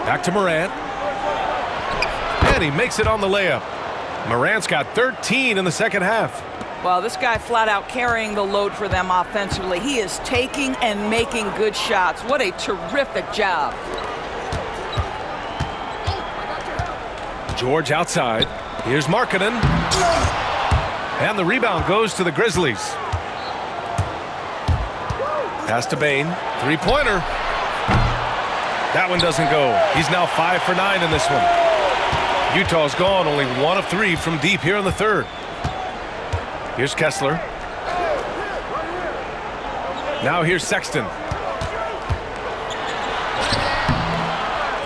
Back to Morant. And he makes it on the layup. Morant's got 13 in the second half. Well, this guy flat out carrying the load for them offensively. He is taking and making good shots. What a terrific job. George outside. Here's Markkanen. And the rebound goes to the Grizzlies. Pass to Bain. Three-pointer. That one doesn't go. He's now 5 for 9 in this one. Utah's gone only 1 of 3 from deep here in the third. Here's Kessler. Now here's Sexton.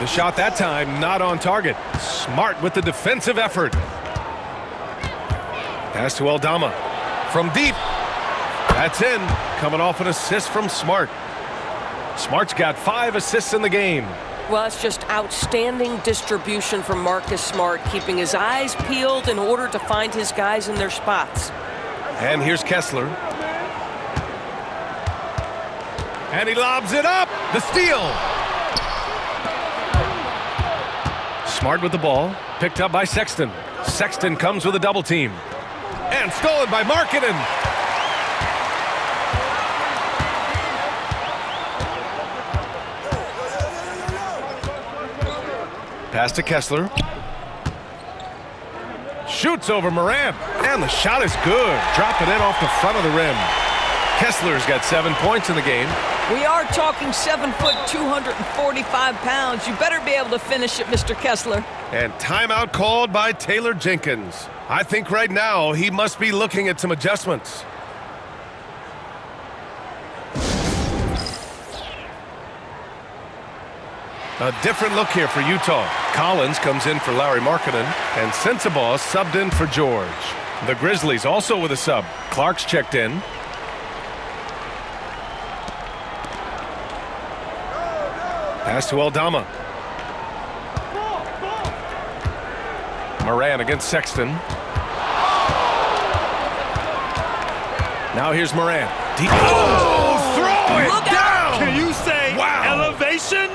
The shot that time not on target. Smart with the defensive effort. Pass to Aldama. From deep. That's in. Coming off an assist from Smart. Smart's got 5 assists in the game. Well, it's just outstanding distribution from Marcus Smart, keeping his eyes peeled in order to find his guys in their spots. And here's Kessler. And he lobs it up. The steal. Smart with the ball. Picked up by Sexton. Sexton comes with a double team. And stolen by Markkanen. Pass to Kessler. Shoots over Morant. And the shot is good. Dropping it off the front of the rim. Kessler's got 7 points in the game. We are talking 7 foot, 245 pounds. You better be able to finish it, Mr. Kessler. And timeout called by Taylor Jenkins. I think right now he must be looking at some adjustments. A different look here for Utah. Collins comes in for Larry Markkanen, and Sensabaugh subbed in for George. The Grizzlies also with a sub. Clark's checked in. Pass to Aldama. Morant against Sexton. Now here's Morant. Deep. Oh, throw it down! Can you say elevation?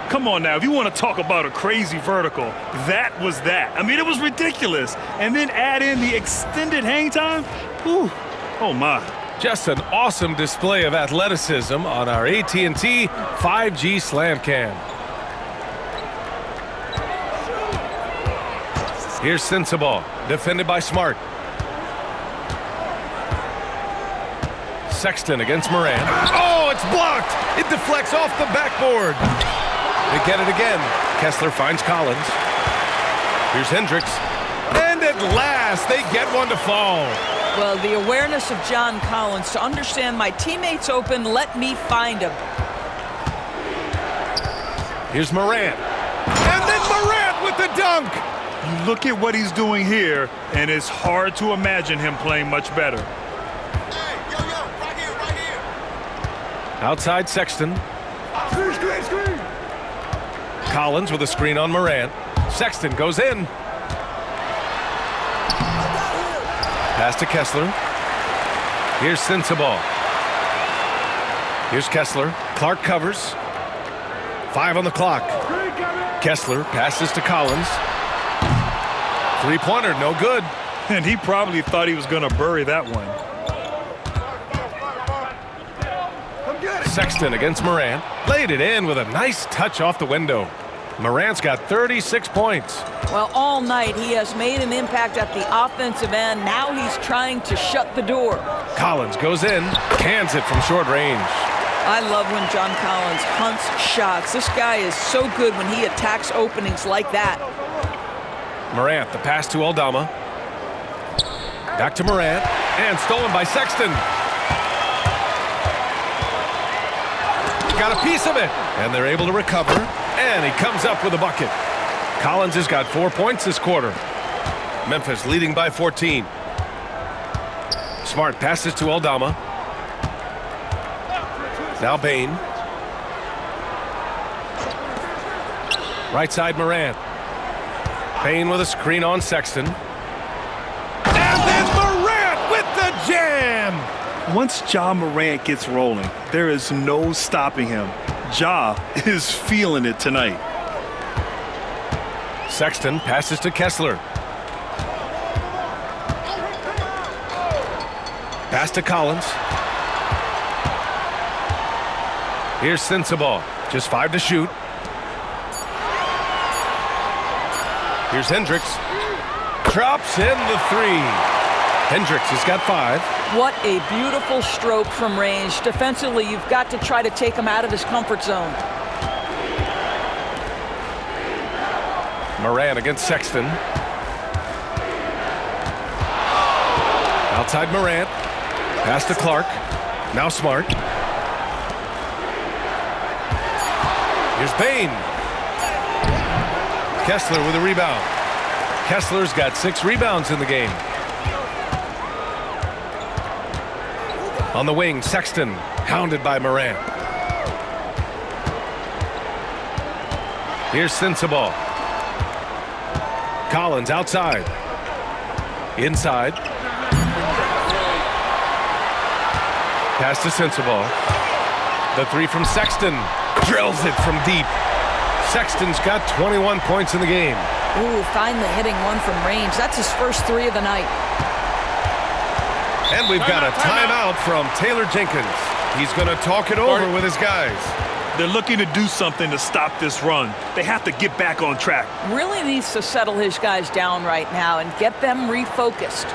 Come on now, if you want to talk about a crazy vertical, that was that. I mean, it was ridiculous. And then add in the extended hang time. Whew. Oh, my. Just an awesome display of athleticism on our AT&T 5G Slam Cam. Here's Sensabaugh, defended by Smart. Sexton against Morant. Oh, it's blocked! It deflects off the backboard. They get it again. Kessler finds Collins. Here's Hendricks. And at last, they get one to fall. Well, the awareness of John Collins to understand my teammate's open, let me find him. Here's Morant. And then Morant with the dunk. You look at what he's doing here, and it's hard to imagine him playing much better. Hey, right here. Outside Sexton. Screen. Collins with a screen on Morant. Sexton goes in. Pass to Kessler. Here's Sensabaugh. Here's Kessler. Clark covers. 5 on the clock. Kessler passes to Collins. Three-pointer, no good. And he probably thought he was going to bury that one. Sexton against Morant. Laid it in with a nice touch off the window. Morant's got 36 points. Well, all night he has made an impact at the offensive end. Now he's trying to shut the door. Collins goes in, cans it from short range. I love when John Collins hunts shots. This guy is so good when he attacks openings like that. Morant, the pass to Aldama. Back to Morant, and stolen by Sexton. Got a piece of it, and they're able to recover, and he comes up with a bucket. Collins has got 4 points this quarter. Memphis leading by 14. Smart passes to Aldama. Now Bain. Right side Morant. Bain with a screen on Sexton. And then Morant with the jam! Once Ja Morant gets rolling, there is no stopping him. Ja is feeling it tonight. Sexton passes to Kessler. Pass to Collins. Here's Sensabaugh. Just 5 to shoot. Here's Hendricks. Drops in the 3. Hendricks has got 5. What a beautiful stroke from range. Defensively, you've got to try to take him out of his comfort zone. Morant against Sexton. Outside Morant. Pass to Clark. Now Smart. Here's Bain. Kessler with a rebound. Kessler's got 6 rebounds in the game. On the wing, Sexton, hounded by Morant. Here's Sensabaugh. Collins outside. Inside. Pass to Sensabaugh. The three from Sexton. Drills it from deep. Sexton's got 21 points in the game. Ooh, finally hitting one from range. That's his first three of the night. And we've got a timeout from Taylor Jenkins. He's going to talk it over with his guys. They're looking to do something to stop this run. They have to get back on track. Really needs to settle his guys down right now and get them refocused.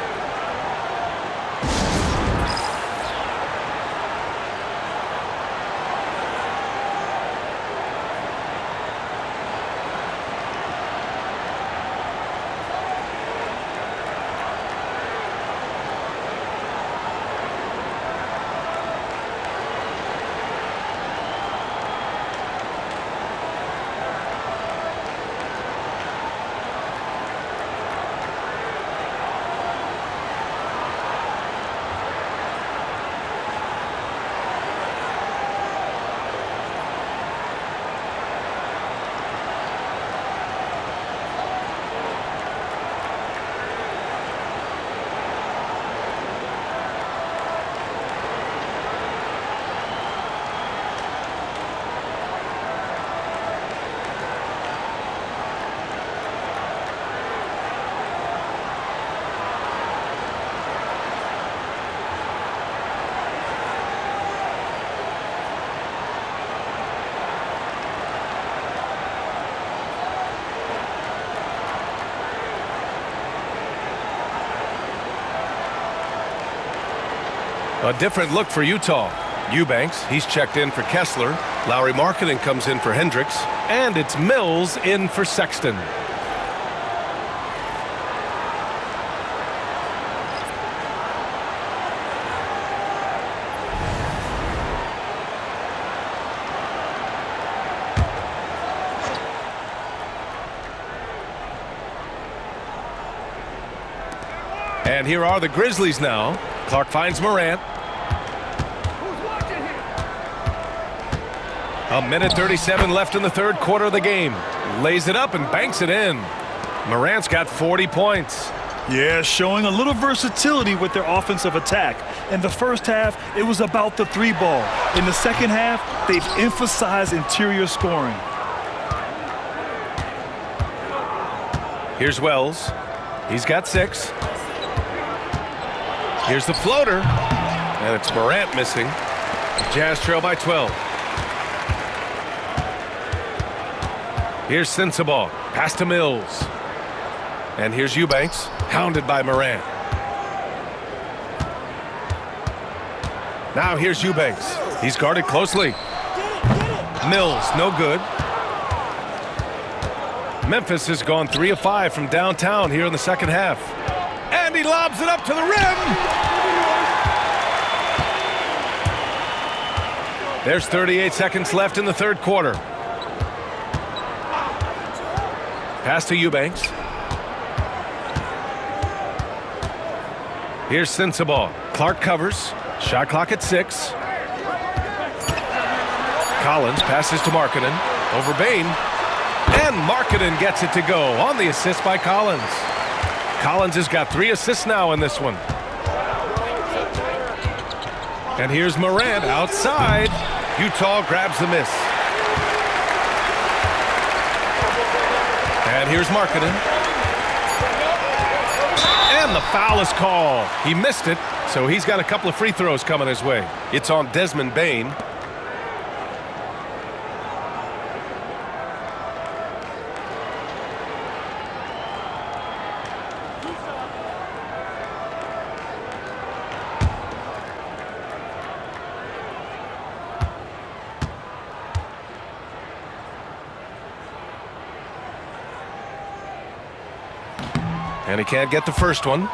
A different look for Utah. Eubanks, he's checked in for Kessler. Lauri Markkanen comes in for Hendricks. And it's Mills in for Sexton. And here are the Grizzlies now. Clark finds Morant. A minute 37 left in the third quarter of the game. Lays it up and banks it in. Morant's got 40 points. Yeah, showing a little versatility with their offensive attack. In the first half, it was about the three ball. In the second half, they've emphasized interior scoring. Here's Wells. He's got 6. Here's the floater. And it's Morant missing. Jazz trail by 12. Here's Sensabaugh. Pass to Mills. And here's Eubanks. Hounded by Morant. Now here's Eubanks. He's guarded closely. Mills, no good. Memphis has gone 3 of 5 from downtown here in the second half. And he lobs it up to the rim. There's 38 seconds left in the third quarter. Pass to Eubanks. Here's Sensabaugh. Clark covers. Shot clock at 6. Collins passes to Markkanen. Over Bane. And Markkanen gets it to go on the assist by Collins. Collins has got 3 assists now in this one. And here's Morant outside. Utah grabs the miss. And here's Markkanen. And the foul is called. He missed it, so he's got a couple of free throws coming his way. It's on Desmond Bane. And he can't get the first one.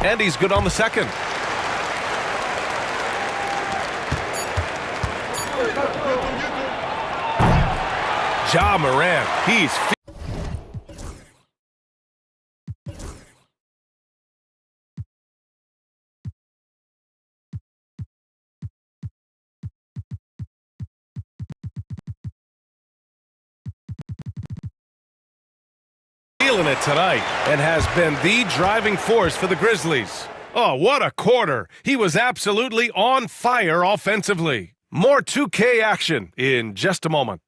And he's good on the second. Ja Morant, he's it tonight and has been the driving force for the Grizzlies. Oh, what a quarter. He was absolutely on fire offensively. More 2K action in just a moment.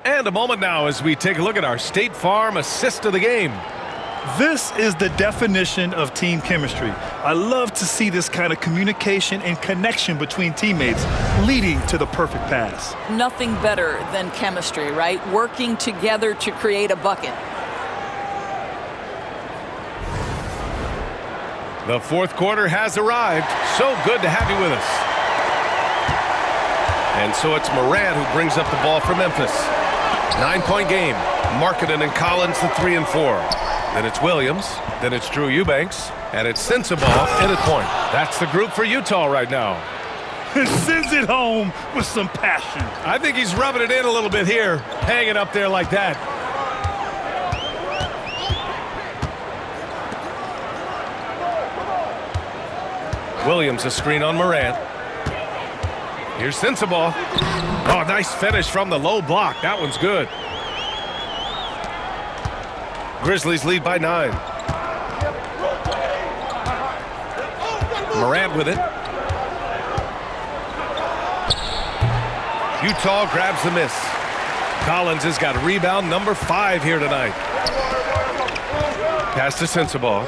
And a moment now as we take a look at our State Farm assist of the game. This is the definition of team chemistry. I love to see this kind of communication and connection between teammates leading to the perfect pass. Nothing better than chemistry, right? Working together to create a bucket. The fourth quarter has arrived. So good to have you with us. And so it's Morant who brings up the ball for Memphis. 9-point game. Markkanen and Collins the 3 and 4. Then it's Williams. Then it's Drew Eubanks. And it's Sensabaugh in at point. That's the group for Utah right now. Sends it home with some passion. I think he's rubbing it in a little bit here. Hanging up there like that. Williams a screen on Morant. Here's Sensabaugh. Oh, nice finish from the low block. That one's good. Grizzlies lead by 9. Morant with it. Utah grabs the miss. Collins has got rebound number 5 here tonight. Pass to Sensabaugh.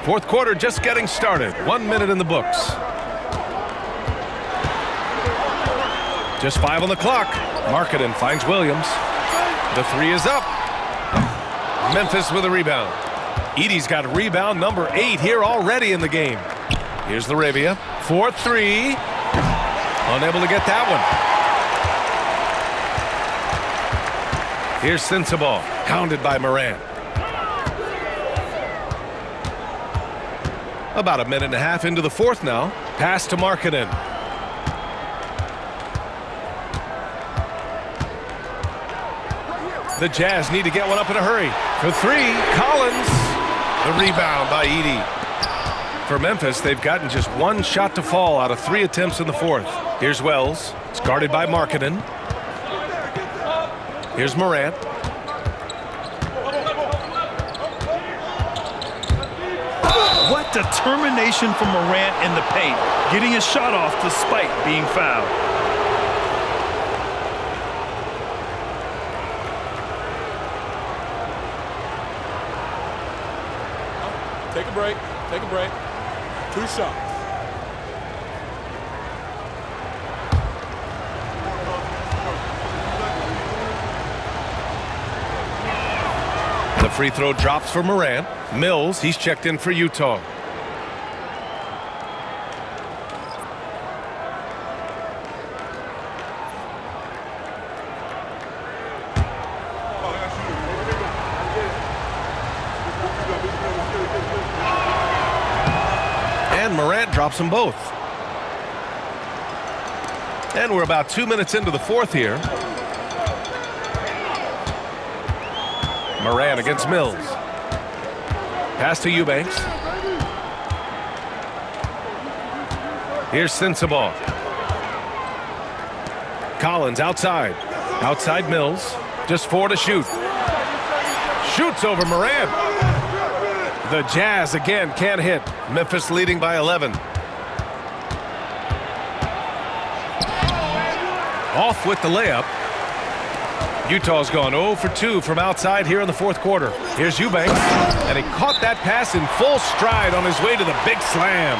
Fourth quarter just getting started. 1 minute in the books. Just 5 on the clock. Markkanen finds Williams. The 3 is up. Memphis with a rebound. Edey's got rebound number 8 here already in the game. Here's Laravia. 4-3. Unable to get that one. Here's Sensabaugh. Hounded by Morant. About a minute and a half into the fourth now. Pass to Markkanen. The Jazz need to get one up in a hurry. For 3, Collins. The rebound by Edey. For Memphis, they've gotten just 1 shot to fall out of 3 attempts in the fourth. Here's Wells. It's guarded by Markkanen. Here's Morant. What determination from Morant in the paint, getting his shot off despite being fouled. Take a break. Take a break. 2 shots. The free throw drops for Morant. Mills, he's checked in for Utah. And Morant drops them both. And we're about 2 minutes into the fourth here. Morant against Mills. Pass to Eubanks. Here's Sensabaugh. Collins outside. Outside Mills. Just 4 to shoot. Shoots over Morant. The Jazz again can't hit. Memphis leading by 11. Off with the layup. Utah's gone 0 for 2 from outside here in the fourth quarter. Here's Eubanks, and he caught that pass in full stride on his way to the big slam.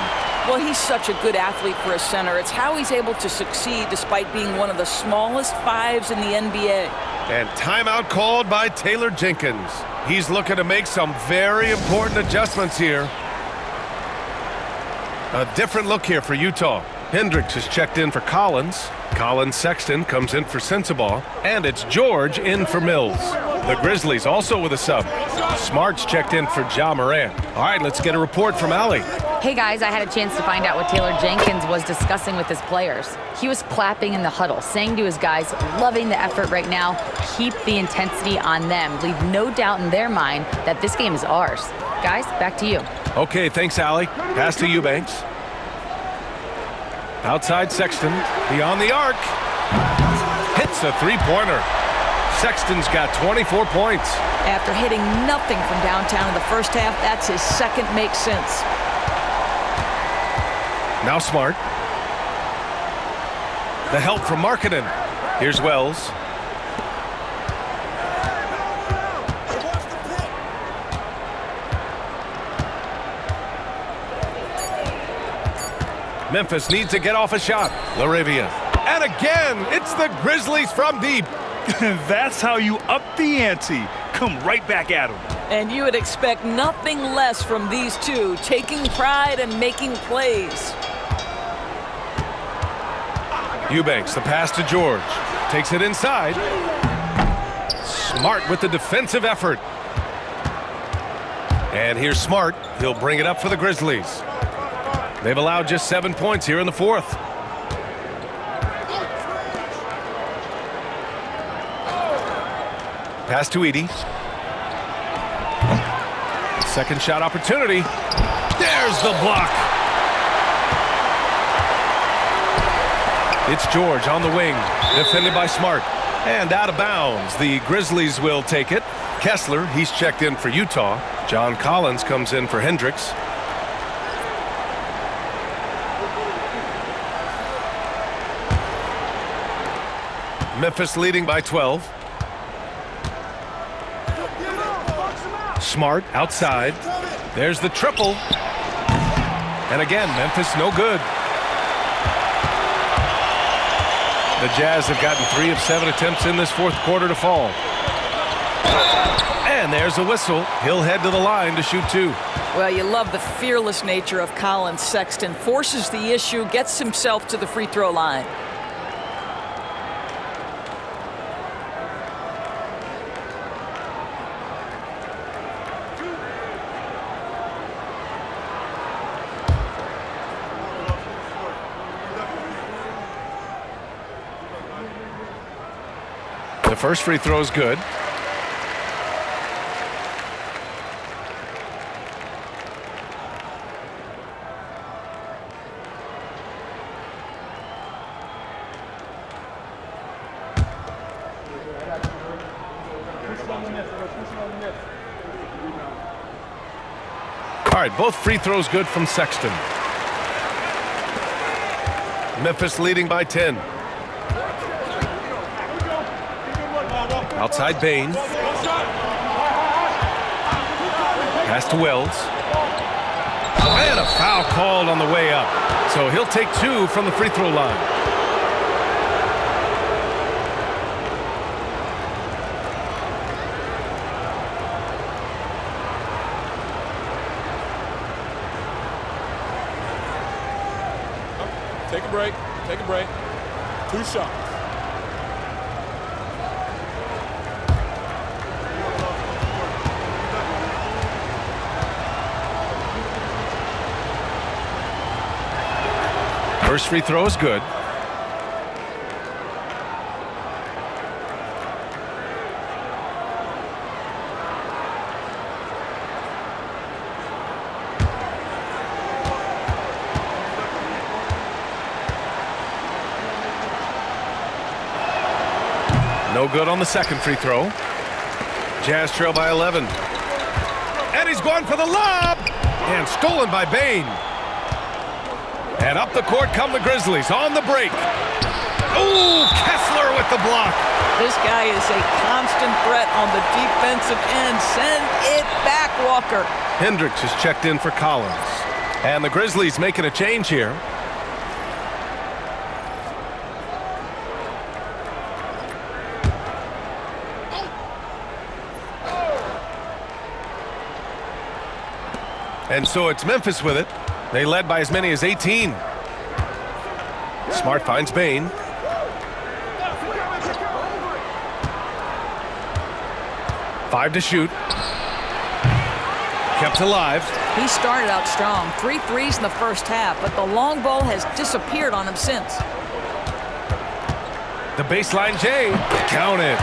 Well, he's such a good athlete for a center. It's how he's able to succeed despite being one of the smallest 5s in the NBA. And timeout called by Taylor Jenkins. He's looking to make some very important adjustments here. A different look here for Utah. Hendricks is checked in for Collins. Sexton comes in for Sensabaugh. And it's George in for Mills. The Grizzlies also with a sub. Smart's checked in for Ja Morant. All right, let's get a report from Allie. Hey guys, I had a chance to find out what Taylor Jenkins was discussing with his players. He was clapping in the huddle, saying to his guys, loving the effort right now, keep the intensity on them. Leave no doubt in their mind that this game is ours. Guys, back to you. Okay, thanks, Allie. Pass to Eubanks. Outside Sexton, beyond the arc. Hits a three-pointer. Sexton's got 24 points. After hitting nothing from downtown in the first half, that's his second make since. Now Smart. The help from Markkanen. Here's Wells. Memphis needs to get off a shot. Laravia. And again, it's the Grizzlies from deep. That's how you up the ante. Come right back at them. And you would expect nothing less from these two, taking pride and making plays. Eubanks, the pass to George. Takes it inside. Smart with the defensive effort. And here's Smart. He'll bring it up for the Grizzlies. They've allowed just 7 points here in the fourth. Pass to Edey. Second shot opportunity. There's the block. It's George on the wing, defended by Smart. And out of bounds, the Grizzlies will take it. Kessler, he's checked in for Utah. John Collins comes in for Hendricks. Memphis leading by 12. Smart outside. There's the triple. And again, Memphis no good. The Jazz have gotten 3 of 7 attempts in this fourth quarter to fall. And there's a whistle. He'll head to the line to shoot 2. Well, you love the fearless nature of Collins. Sexton forces the issue, gets himself to the free throw line. The first free throw is good. All right, both free throws good from Sexton. Memphis leading by 10. Outside Bain. Pass to Wells. And a foul called on the way up. So he'll take 2 from the free throw line. Take a break. Take a break. 2 shots. First free throw is good. No good on the second free throw. Jazz trail by 11. And he's going for the lob! And stolen by Bain. And up the court come the Grizzlies on the break. Ooh, Kessler with the block. This guy is a constant threat on the defensive end. Send it back, Walker. Hendricks is checked in for Collins. And the Grizzlies making a change here. And so it's Memphis with it. They led by as many as 18. Smart finds Bain. Five to shoot. kept alive. He started out strong. 3 threes in the first half, but the long ball has disappeared on him since. The baseline J. Counted.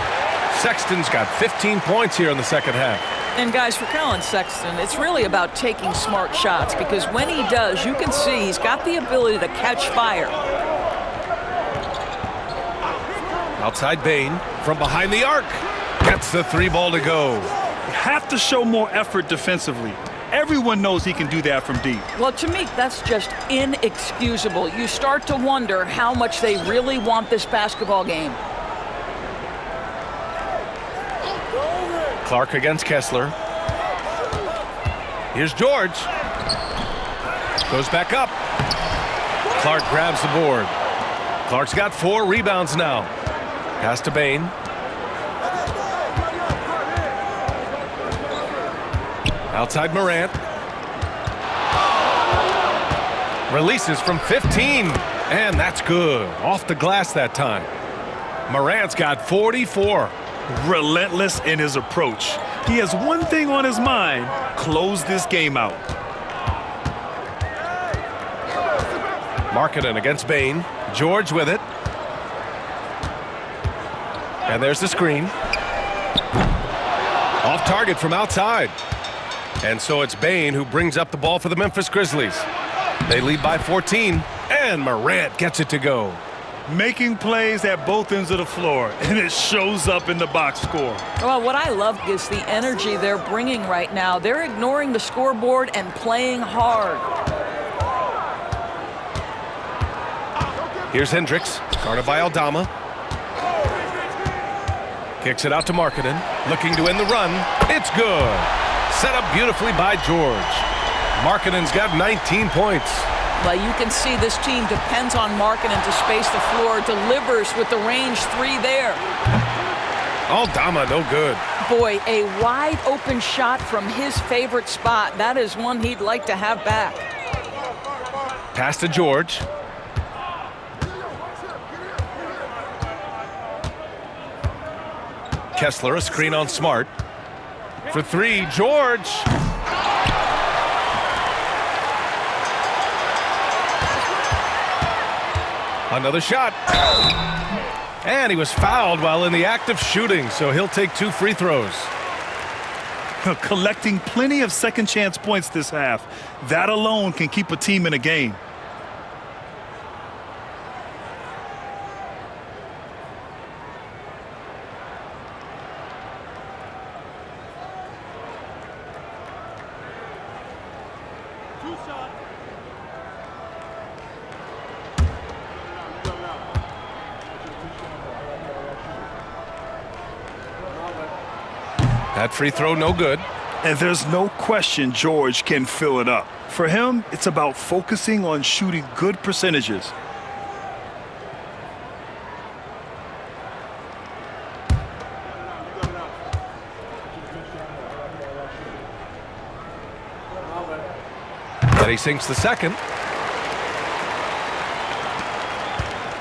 Sexton's got 15 points here in the second half. And guys, for Colin Sexton, it's really about taking smart shots, because when he does, you can see he's got the ability to catch fire. Outside Bane from behind the arc. Gets the 3 ball to go. You have to show more effort defensively. Everyone knows he can do that from deep. Well, to me, that's just inexcusable. You start to wonder how much they really want this basketball game. Clark against Kessler. Here's George. Goes back up. Clark grabs the board. Clark's got 4 rebounds now. Pass to Bane. Outside Morant. Releases from 15. And that's good. Off the glass that time. Morant's got 44. Relentless in his approach. He has one thing on his mind: close this game out. Markkanen against Bane. George with it. And there's the screen. Off target from outside. And so it's Bane who brings up the ball for the Memphis Grizzlies. They lead by 14, and Morant gets it to go. Making plays at both ends of the floor, and it shows up in the box score. Well, what I love is the energy they're bringing right now. They're ignoring the scoreboard and playing hard. Here's Hendricks, guarded by Aldama. Kicks it out to Markkanen, looking to end the run. It's good. Set up beautifully by George. Markkanen's got 19 points. Well, you can see this team depends on Markkanen to space the floor, delivers with the range 3 there. Aldama, no good. Boy, a wide open shot from his favorite spot. That is one he'd like to have back. Pass to George. Kessler, a screen on Smart. For 3, George. Another shot. And he was fouled while in the act of shooting, so he'll take 2 free throws. Collecting plenty of second chance points this half. That alone can keep a team in a game. That free throw, no good. And there's no question George can fill it up. For him, it's about focusing on shooting good percentages. And he sinks the second.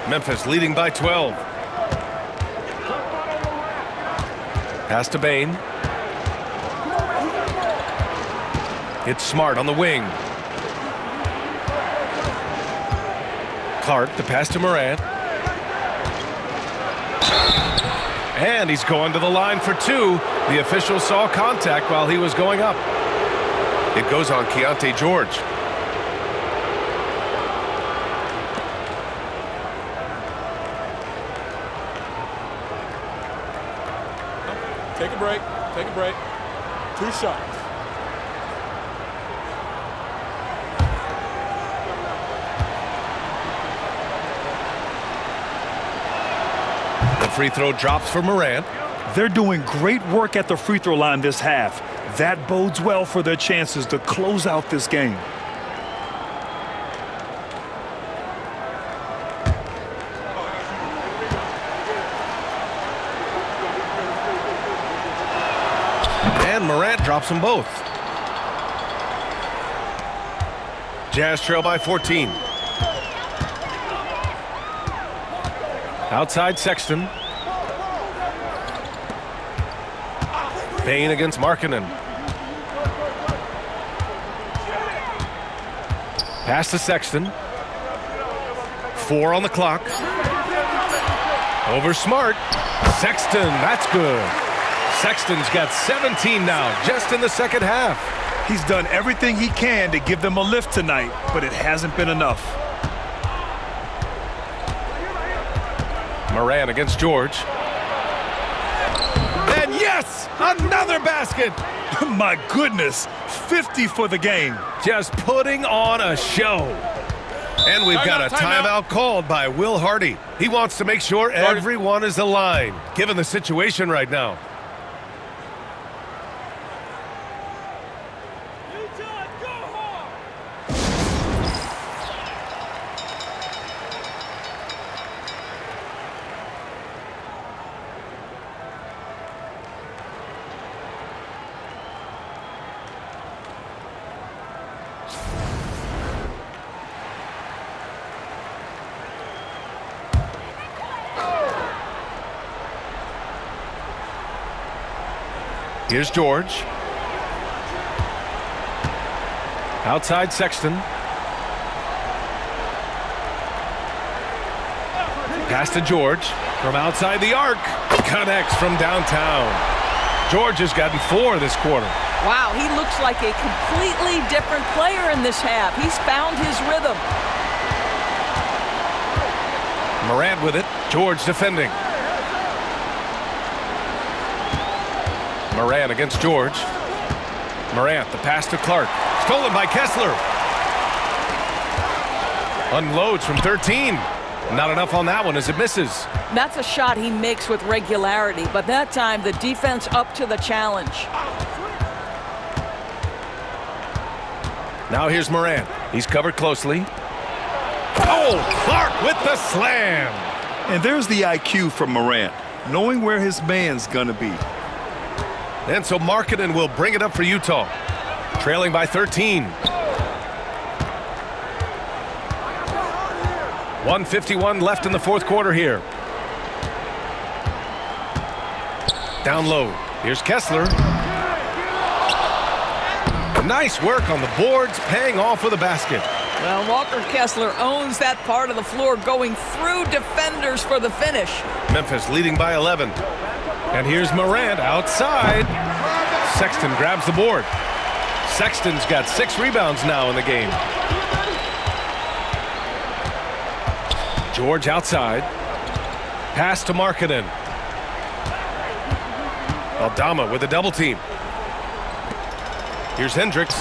Memphis leading by 12. Pass to Bane. It's Smart on the wing. Clark, the pass to Morant. And he's going to the line for 2. The official saw contact while he was going up. It goes on Keontae George. Take a break. Take a break. 2 shots. The free throw drops for Morant. They're doing great work at the free throw line this half. That bodes well for their chances to close out this game. And Morant drops them both. Jazz trail by 14. Outside Sexton. Bane against Markkanen. Pass to Sexton. 4 on the clock. Over Smart. Sexton, that's good. Sexton's got 17 now, just in the second half. He's done everything he can to give them a lift tonight, but it hasn't been enough. Morant against George. And yes, another basket. My goodness, 50 for the game. Just putting on a show. And we've got a timeout called by Will Hardy. He wants to make sure everyone is aligned, given the situation right now. Here's George. Outside Sexton. Pass to George from outside the arc. Connects from downtown. George has gotten 4 this quarter. Wow, he looks like a completely different player in this half. He's found his rhythm. Morant with it. George defending. Morant against George. Morant, the pass to Clark. Stolen by Kessler. Unloads from 13. Not enough on that one as it misses. That's a shot he makes with regularity, but that time the defense up to the challenge. Now here's Morant. He's covered closely. Oh, Clark with the slam. And there's the IQ from Morant, knowing where his man's gonna be. And so Markkanen will bring it up for Utah. Trailing by 13. 1:51 left in the fourth quarter here. Down low. Here's Kessler. Nice work on the boards, paying off with a basket. Well, Walker Kessler owns that part of the floor, going through defenders for the finish. Memphis leading by 11. And here's Morant outside. Sexton grabs the board. Sexton's got 6 rebounds now in the game. George outside. Pass to Markkanen. Aldama with a double team. Here's Hendricks.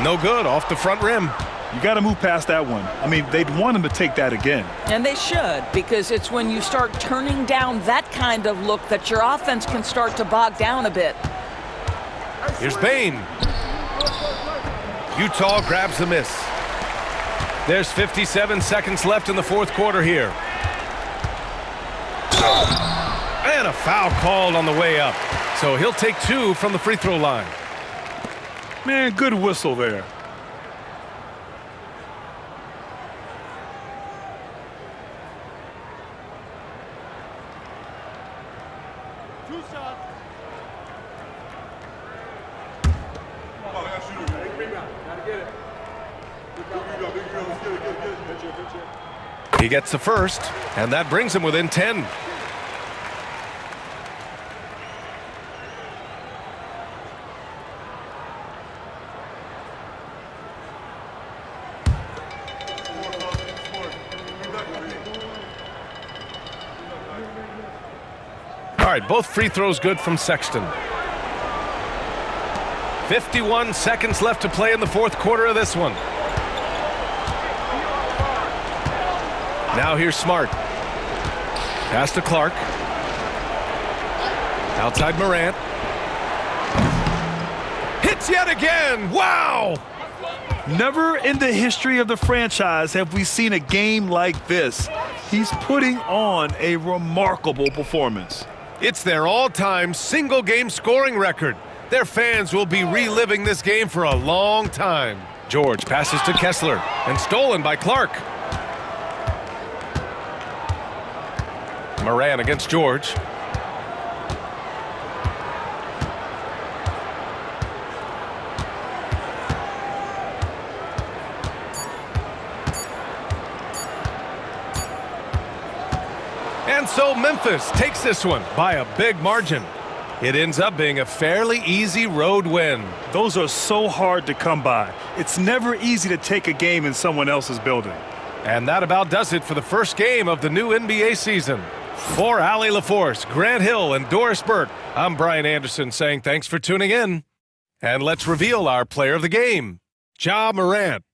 No good, off the front rim. You got to move past that one. I mean, they'd want him to take that again. And they should, because it's when you start turning down that kind of look that your offense can start to bog down a bit. Here's Bane. Utah grabs the miss. There's 57 seconds left in the fourth quarter here. And a foul called on the way up. So he'll take 2 from the free throw line. Man, good whistle there. He gets the first, and that brings him within 10. All right, both free throws good from Sexton. 51 seconds left to play in the fourth quarter of this one. Now here's Smart. Pass to Clark. Outside Morant. Hits yet again. Wow! Never in the history of the franchise have we seen a game like this. He's putting on a remarkable performance. It's their all-time single-game scoring record. Their fans will be reliving this game for a long time. George passes to Kessler and stolen by Clark. Morant against George. so Memphis takes this one by a big margin. It ends up being a fairly easy road win. Those are so hard to come by. It's never easy to take a game in someone else's building. And that about does it for the first game of the new NBA season. For Allie LaForce, Grant Hill, and Doris Burke, I'm Brian Anderson saying thanks for tuning in. And let's reveal our player of the game, Ja Morant.